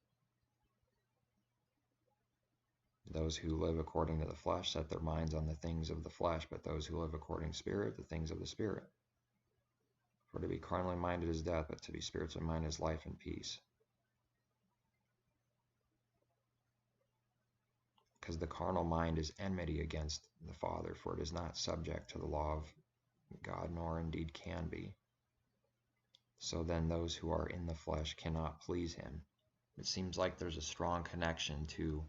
Those who live according to the flesh set their minds on the things of the flesh, but those who live according to spirit, the things of the spirit. For to be carnally minded is death, but to be spiritually minded is life and peace. Because the carnal mind is enmity against the Father, for it is not subject to the law of God, nor indeed can be. So then those who are in the flesh cannot please him. It seems like there's a strong connection to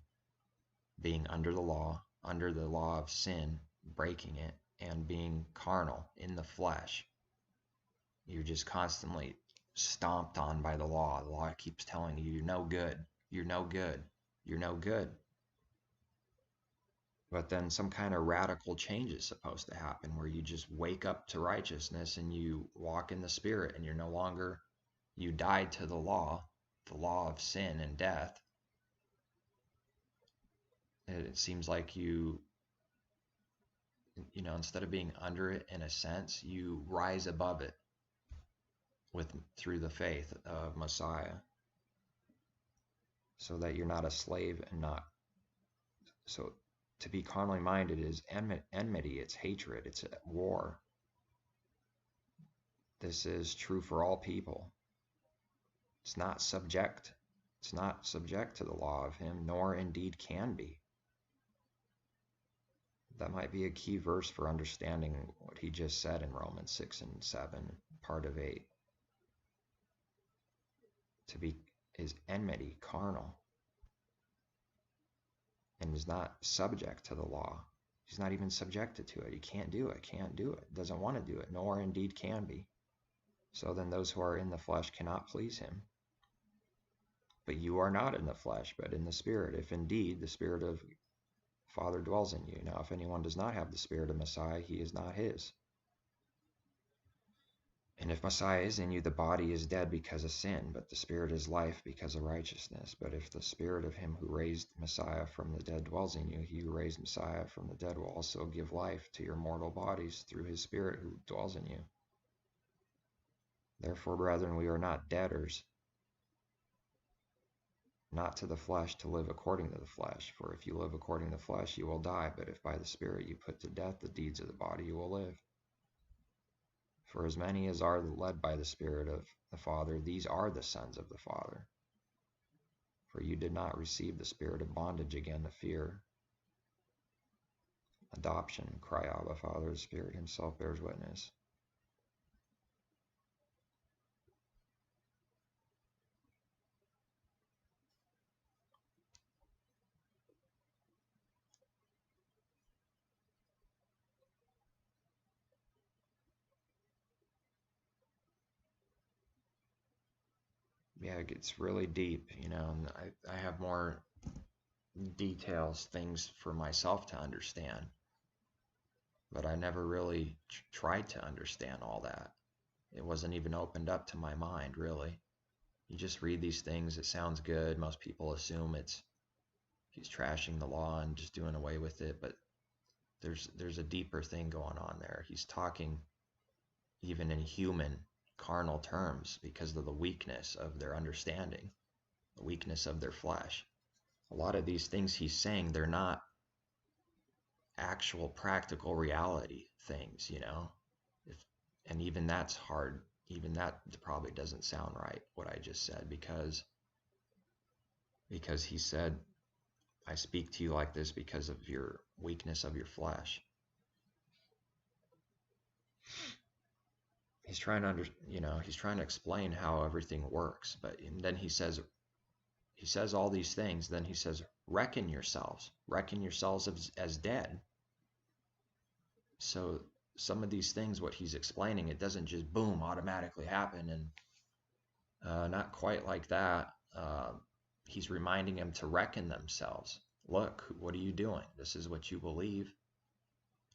being under the law of sin, breaking it, and being carnal in the flesh. You're just constantly stomped on by the law. The law keeps telling you, you're no good, you're no good, you're no good. But then some kind of radical change is supposed to happen where you just wake up to righteousness and you walk in the Spirit, and you're no longer, you died to the law of sin and death. It seems like you instead of being under it in a sense, you rise above it through the faith of Messiah, so that you're not a slave and not. So to be carnally minded is enmity, it's hatred, it's war. This is true for all people. It's not subject to the law of him, nor indeed can be. That might be a key verse for understanding what he just said in Romans 6 and 7, part of 8. To be is enmity, carnal, and is not subject to the law. He's not even subjected to it. He can't do it, doesn't want to do it, nor indeed can be. So then those who are in the flesh cannot please him. But you are not in the flesh, but in the Spirit, if indeed the Spirit of Father dwells in you. Now, if anyone does not have the Spirit of Messiah, he is not his. And if Messiah is in you, the body is dead because of sin, but the Spirit is life because of righteousness. But if the Spirit of him who raised Messiah from the dead dwells in you, he who raised Messiah from the dead will also give life to your mortal bodies through his Spirit who dwells in you. Therefore, brethren, we are not debtors, not to the flesh, to live according to the flesh. For if you live according to the flesh, you will die. But if by the Spirit you put to death the deeds of the body, you will live. For as many as are led by the Spirit of the Father, these are the sons of the Father. For you did not receive the spirit of bondage again to fear. Adoption, cry Abba, Father. The Spirit himself bears witness. Yeah, it gets really deep, and I have more details, things for myself to understand, but I never really tried to understand all that. It wasn't even opened up to my mind, really. You just read these things, it sounds good. Most people assume he's trashing the law and just doing away with it, but there's a deeper thing going on there. He's talking even in human, carnal terms because of the weakness of their understanding, the weakness of their flesh. A lot of these things he's saying, they're not actual practical reality things, and even that's hard. Even that probably doesn't sound right, what I just said, because he said, I speak to you like this because of your weakness of your flesh. He's trying to he's trying to explain how everything works, but then he says all these things, then he says, reckon yourselves as dead. So some of these things, what he's explaining, it doesn't just boom automatically happen, and not quite like that. He's reminding them to reckon themselves. Look, what are you doing? This is what you believe.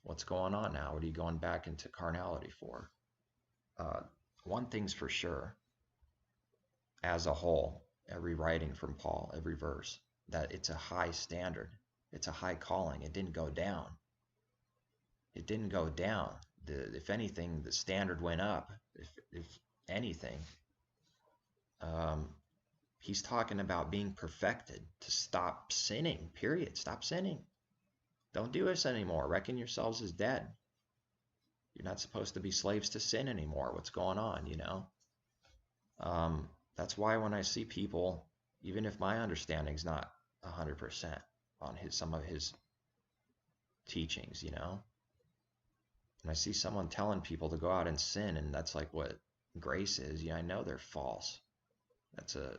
What's going on now? What are you going back into carnality for? One thing's for sure, as a whole, every writing from Paul, every verse, that it's a high standard. It's a high calling. It didn't go down. It didn't go down. If anything, the standard went up. If anything, He's talking about being perfected, to stop sinning, period. Stop sinning. Don't do this anymore. Reckon yourselves as dead. You're not supposed to be slaves to sin anymore. What's going on, you know? That's why when I see people, even if my understanding's not 100% on some of his teachings, you know, and I see someone telling people to go out and sin, and that's like what grace is, yeah, I know they're false. That's a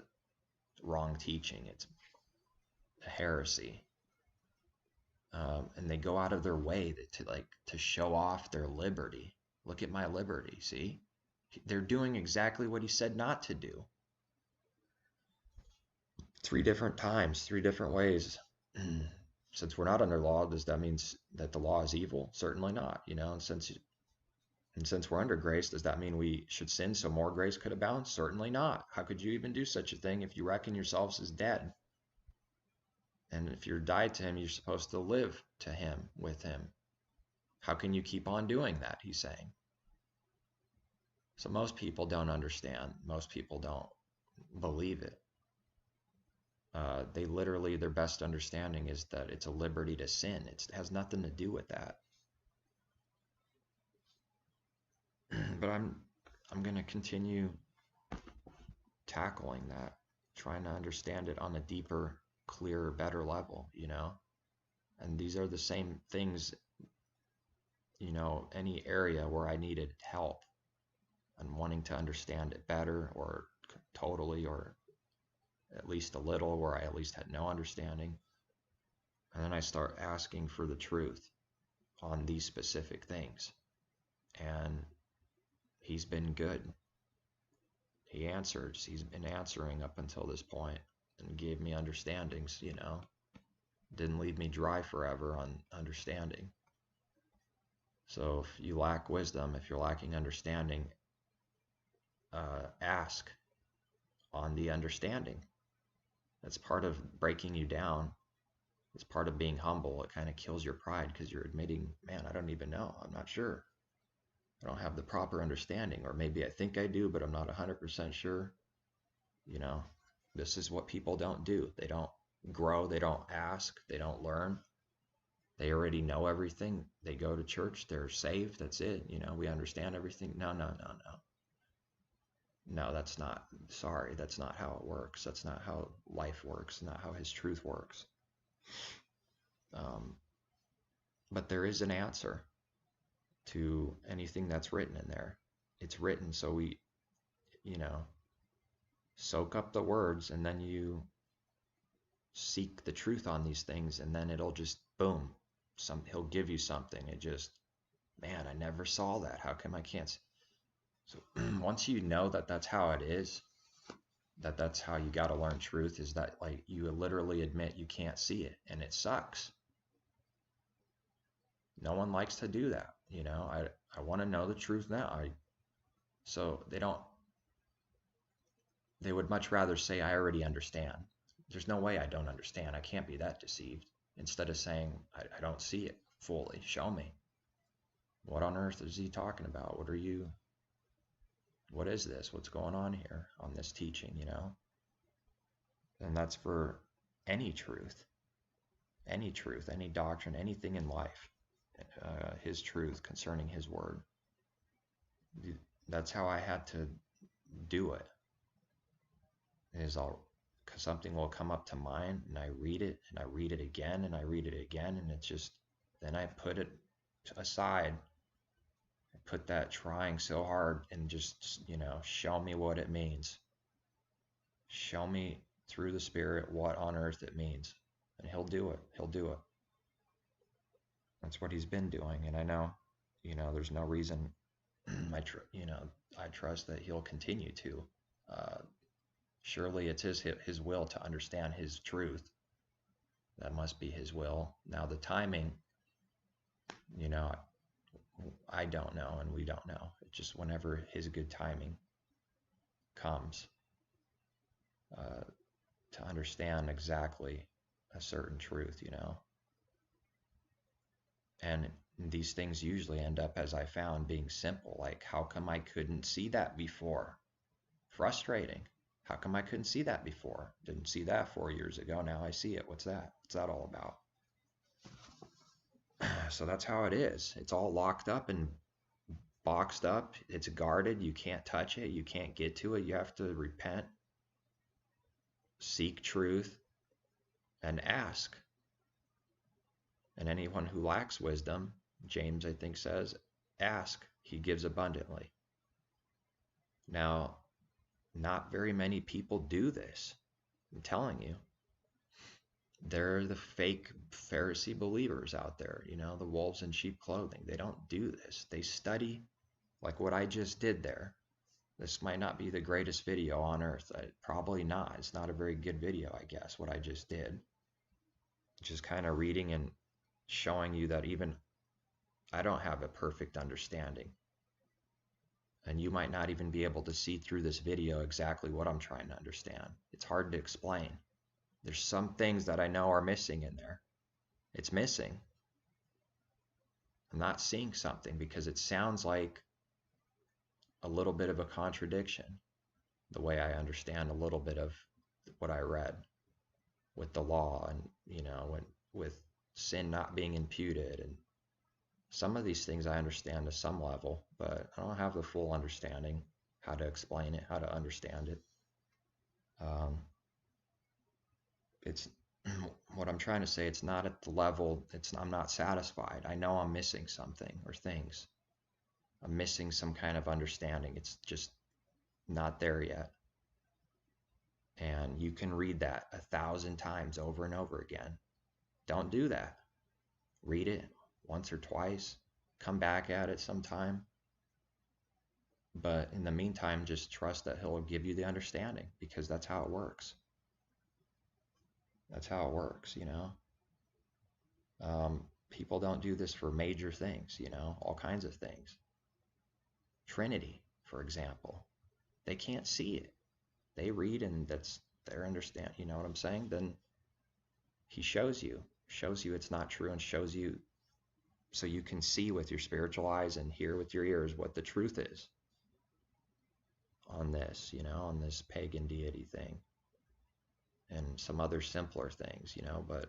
wrong teaching. It's a heresy. And they go out of their way to show off their liberty. Look at my liberty, see? They're doing exactly what he said not to do. 3 different times, 3 different ways. Since we're not under law, does that mean that the law is evil? Certainly not, you know. And since we're under grace, does that mean we should sin so more grace could abound? Certainly not. How could you even do such a thing if you reckon yourselves as dead? And if you're died to him, you're supposed to live to him, with him. How can you keep on doing that, he's saying? So most people don't understand. Most people don't believe it. They literally, their best understanding is that it's a liberty to sin. It has nothing to do with that. But I'm going to continue tackling that, trying to understand it on a deeper, clearer, better level, you know? And these are the same things, you know, any area where I needed help and wanting to understand it better or totally or at least a little, where I at least had no understanding. And then I start asking for the truth on these specific things. And he's been good. He answers. He's been answering up until this point and gave me understandings, you know. Didn't leave me dry forever on understanding. So if you lack wisdom, if you're lacking understanding, ask on the understanding. That's part of breaking you down. It's part of being humble. It kind of kills your pride because you're admitting, man, I don't even know. I'm not sure. I don't have the proper understanding, or maybe I think I do, but I'm not 100% sure. You know, this is what people don't do. They don't grow. They don't ask. They don't learn. They already know everything. They go to church. They're saved. That's it. You know, we understand everything. No. No, that's not, sorry, that's not how it works. That's not how life works, not how his truth works. But there is an answer to anything that's written in there. It's written, so we, you know, soak up the words, and then you seek the truth on these things, and then it'll just, boom, he'll give you something. It just, man, I never saw that. How come I can't see? So once you know that that's how it is, that's how you got to learn truth, is that like you literally admit you can't see it, and it sucks. No one likes to do that, you know. I want to know the truth now. So they would much rather say I already understand. There's no way I don't understand. I can't be that deceived. Instead of saying I don't see it fully. Show me. What on earth is he talking about? What is this? What's going on here on this teaching, you know? And that's for any truth, any doctrine, anything in life, his truth concerning his word. That's how I had to do it. Because something will come up to mind, and I read it, and I read it again, and I read it again, and it's just, then I put it aside. Put that trying so hard and just, you know, show me what it means. Show me through the Spirit what on earth it means. And he'll do it. He'll do it. That's what he's been doing. And I know, you know, there's no reason, I trust that he'll continue to. Surely it's his will to understand his truth. That must be his will. Now the timing, you know, I don't know, and we don't know. It's just whenever his good timing comes to understand exactly a certain truth, you know. And these things usually end up, as I found, being simple. Like, how come I couldn't see that before? Frustrating. How come I couldn't see that before? Didn't see that 4 years ago. Now I see it. What's that? What's that all about? So that's how it is. It's all locked up and boxed up. It's guarded. You can't touch it. You can't get to it. You have to repent, seek truth, and ask. And anyone who lacks wisdom, James, I think, says, ask. He gives abundantly. Now, not very many people do this. I'm telling you. They're the fake Pharisee believers out there, the wolves in sheep clothing. They don't do this. They study like what I just did there. This might not be the greatest video on earth. Probably not. It's not a very good video, I guess, what I just did. Just kind of reading and showing you that even I don't have a perfect understanding. And you might not even be able to see through this video exactly what I'm trying to understand. It's hard to explain. There's some things that I know are missing in there. It's missing. I'm not seeing something because it sounds like a little bit of a contradiction, the way I understand a little bit of what I read with the law and, with sin not being imputed. And some of these things I understand to some level, but I don't have the full understanding, how to explain it, how to understand it. It's what I'm trying to say. It's not at the level. I'm not satisfied. I know I'm missing something or things. I'm missing some kind of understanding. It's just not there yet. And you can read that 1,000 times over and over again. Don't do that. Read it once or twice. Come back at it sometime. But in the meantime, just trust that he'll give you the understanding, because that's how it works. That's how it works, People don't do this for major things, all kinds of things. Trinity, for example. They can't see it. They read and that's their understand. You know what I'm saying? Then he shows you it's not true, and shows you so you can see with your spiritual eyes and hear with your ears what the truth is on this, on this pagan deity thing. And some other simpler things, but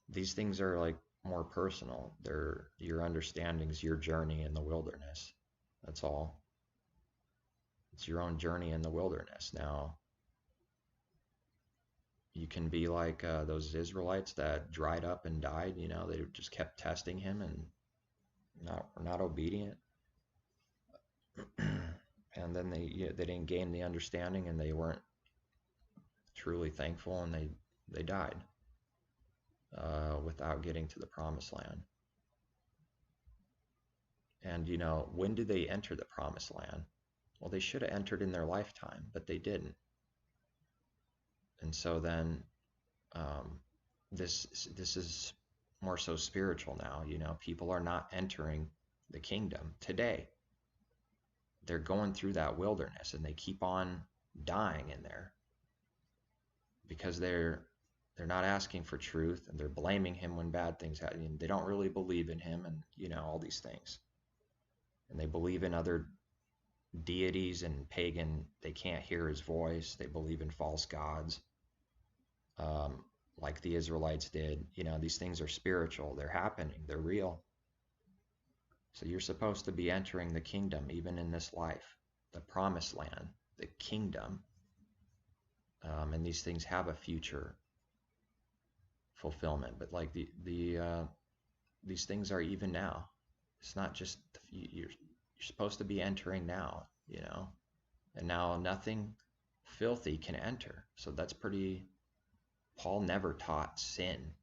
these things are like more personal. They're your understandings, your journey in the wilderness. That's all. It's your own journey in the wilderness. Now, you can be like those Israelites that dried up and died. They just kept testing him and were not obedient. And then they didn't gain the understanding, and they weren't truly thankful, and they died without getting to the promised land. And when did they enter the promised land? Well, they should have entered in their lifetime, but they didn't. And so then this is more so spiritual now. People are not entering the kingdom today. They're going through that wilderness, and they keep on dying in there because they're not asking for truth, and they're blaming him when bad things happen. They don't really believe in him, and all these things. And they believe in other deities and pagan. They can't hear his voice. They believe in false gods, like the Israelites did. These things are spiritual. They're happening. They're real. So you're supposed to be entering the kingdom even in this life, the promised land, the kingdom. And these things have a future fulfillment, but like these things are even now. It's not just you're supposed to be entering now, and now nothing filthy can enter. So that's pretty. Paul never taught sin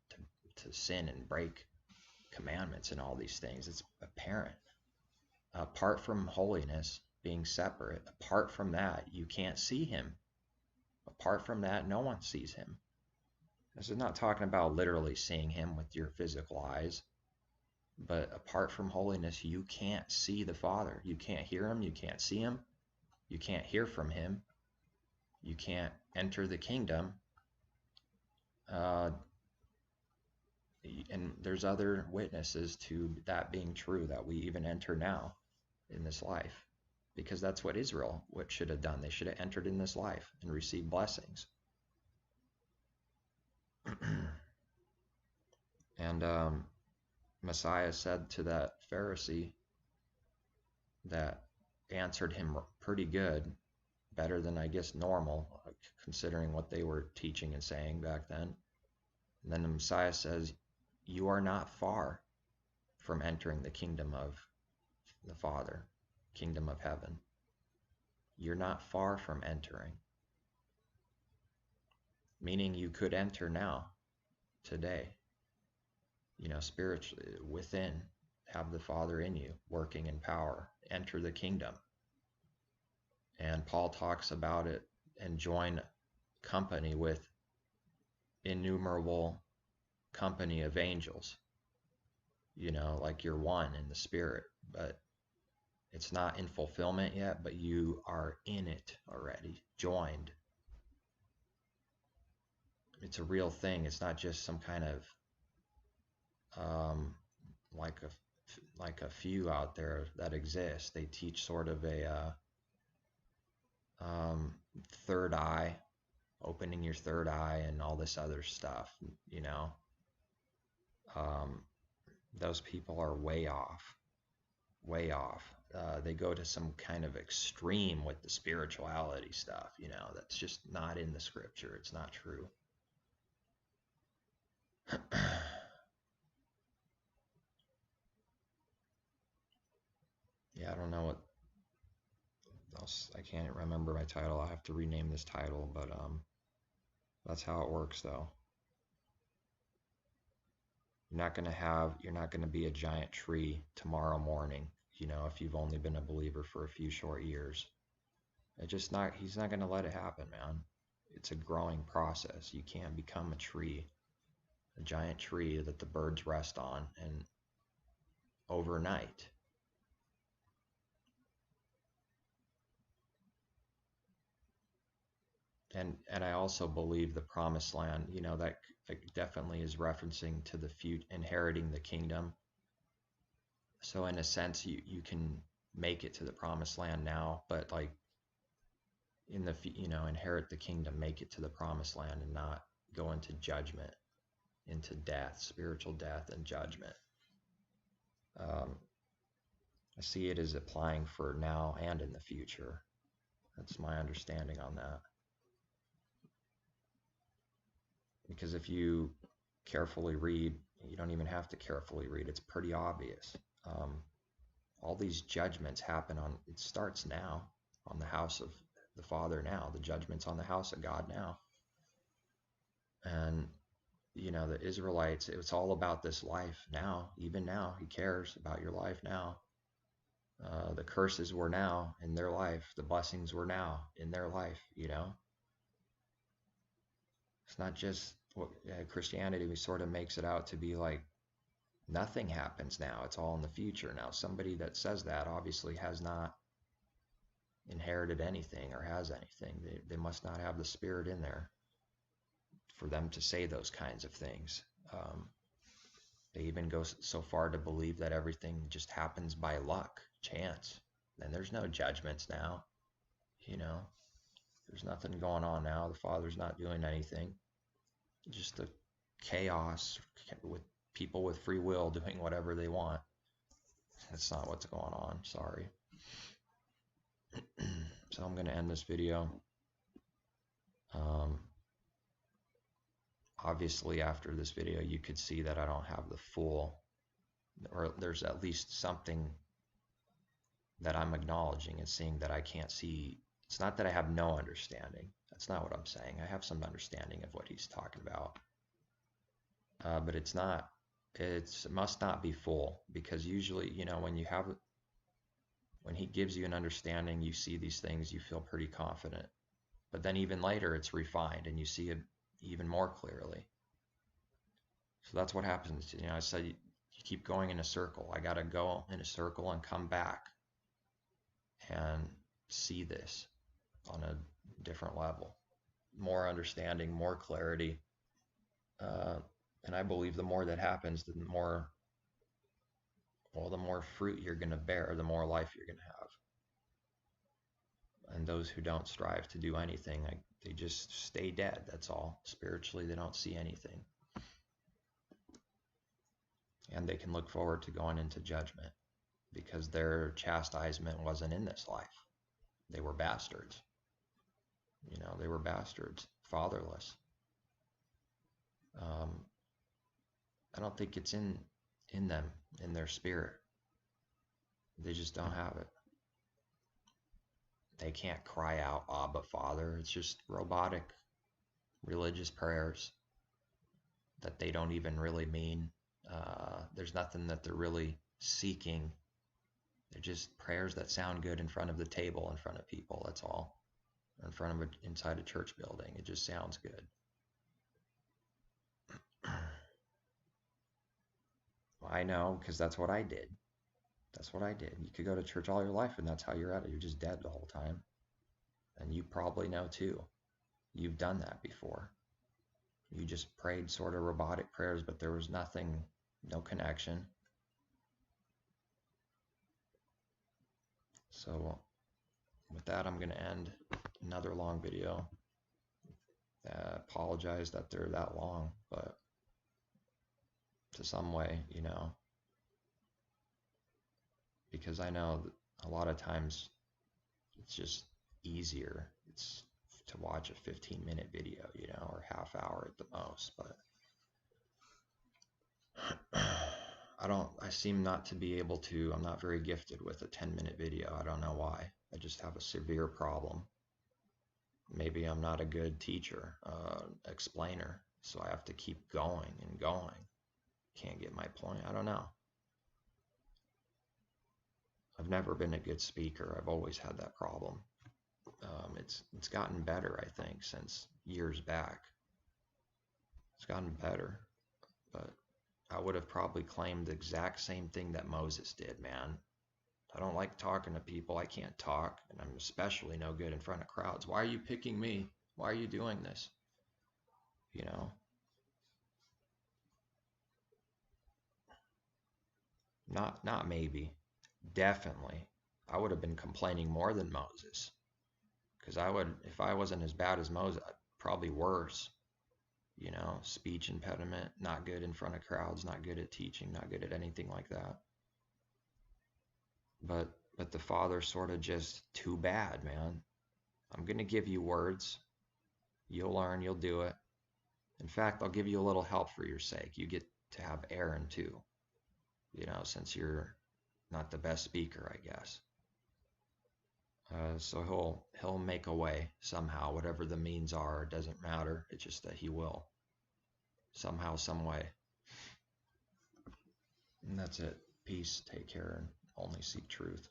to sin and break commandments and all these things. It's apparent. Apart from holiness, being separate, apart from that, you can't see him. Apart from that, no one sees him. This is not talking about literally seeing him with your physical eyes, but apart from holiness, you can't see the Father. You can't hear him. You can't see him. You can't hear from him. You can't enter the kingdom. And there's other witnesses to that being true, that we even enter now in this life. because that's what should have done. They should have entered in this life and received blessings. And Messiah said to that Pharisee that answered him pretty good, better than I guess normal, considering what they were teaching and saying back then. And then the Messiah says, "You are not far from entering the kingdom of the Father, kingdom of heaven. You're not far from entering." Meaning you could enter now, today, spiritually, within, have the Father in you, working in power, enter the kingdom. And Paul talks about it and join company with innumerable company of angels, like you're one in the spirit, but it's not in fulfillment yet, but you are in it already, joined. It's a real thing. It's not just some kind of like a few out there that exist. They teach sort of a third eye, opening your third eye and all this other stuff, those people are way off. They go to some kind of extreme with the spirituality stuff, that's just not in the scripture. It's not true. Yeah, I don't know what else. I can't remember my title. I have to rename this title, but that's how it works, though. You're not going to be a giant tree tomorrow morning, if you've only been a believer for a few short years. He's not going to let it happen, man. It's a growing process. You can't become a tree, a giant tree that the birds rest on, and overnight. And I also believe the promised land, that definitely is referencing to the inheriting the kingdom. So in a sense, you can make it to the promised land now, but like in the inherit the kingdom, make it to the promised land, and not go into judgment, into death, spiritual death and judgment. I see it as applying for now and in the future. That's my understanding on that. Because if you carefully read, you don't even have to carefully read, it's pretty obvious. All these judgments happen it starts now, on the house of the Father now. The judgment's on the house of God now. And, the Israelites, it's all about this life now. Even now, he cares about your life now. The curses were now in their life. The blessings were now in their life, It's not just what Christianity sort of makes it out to be like nothing happens now. It's all in the future. Now, somebody that says that obviously has not inherited anything or has anything. They must not have the Spirit in there for them to say those kinds of things. They even go so far to believe that everything just happens by luck, chance. And there's no judgments now. There's nothing going on now. The Father's not doing anything. Just the chaos with people with free will doing whatever they want. That's not what's going on. Sorry. So I'm going to end this video. Obviously, after this video, you could see that I don't have the full, or there's at least something that I'm acknowledging and seeing that I can't see. It's not that I have no understanding. That's not what I'm saying. I have some understanding of what he's talking about. But it must not be full, because usually, when he gives you an understanding, you see these things, you feel pretty confident. But then even later, it's refined and you see it even more clearly. So that's what happens. I said you keep going in a circle. I got to go in a circle and come back and see this on a different level. More understanding, more clarity. And I believe the more that happens, the more fruit you're going to bear, the more life you're going to have. And those who don't strive to do anything, like, they just stay dead. That's all. Spiritually, they don't see anything. And they can look forward to going into judgment because their chastisement wasn't in this life. They were bastards. They were bastards, fatherless. I don't think it's in them, in their spirit. They just don't have it. They can't cry out, Abba, Father. It's just robotic religious prayers that they don't even really mean. There's nothing that they're really seeking. They're just prayers that sound good in front of the table, in front of people. That's all. Or in front of inside a church building. It just sounds good. I know, because that's what I did. That's what I did. You could go to church all your life and that's how you're at it. You're just dead the whole time. And you probably know too. You've done that before. You just prayed sort of robotic prayers, but there was nothing, no connection. So with that, I'm going to end another long video. Apologize that they're that long, but to some way, because I know that a lot of times it's just easier. It's to watch a 15-minute video, or half hour at the most, but I seem not to be able to, I'm not very gifted with a 10-minute video. I don't know why. I just have a severe problem. Maybe I'm not a good teacher, explainer, so I have to keep going and going. Can't get my point. I don't know. I've never been a good speaker. I've always had that problem. It's gotten better, I think, since years back. It's gotten better, but I would have probably claimed the exact same thing that Moses did, man. I don't like talking to people. I can't talk, and I'm especially no good in front of crowds. Why are you picking me? Why are you doing this? Not maybe. Definitely. I would have been complaining more than Moses. Because if I wasn't as bad as Moses, probably worse. Speech impediment, not good in front of crowds, not good at teaching, not good at anything like that. But the Father sort of just, too bad, man. I'm going to give you words. You'll learn, you'll do it. In fact, I'll give you a little help for your sake. You get to have Aaron too, since you're not the best speaker, I guess. So he'll make a way somehow, whatever the means are. It doesn't matter. It's just that he will somehow, some way. And that's it. Peace. Take care, and only seek truth.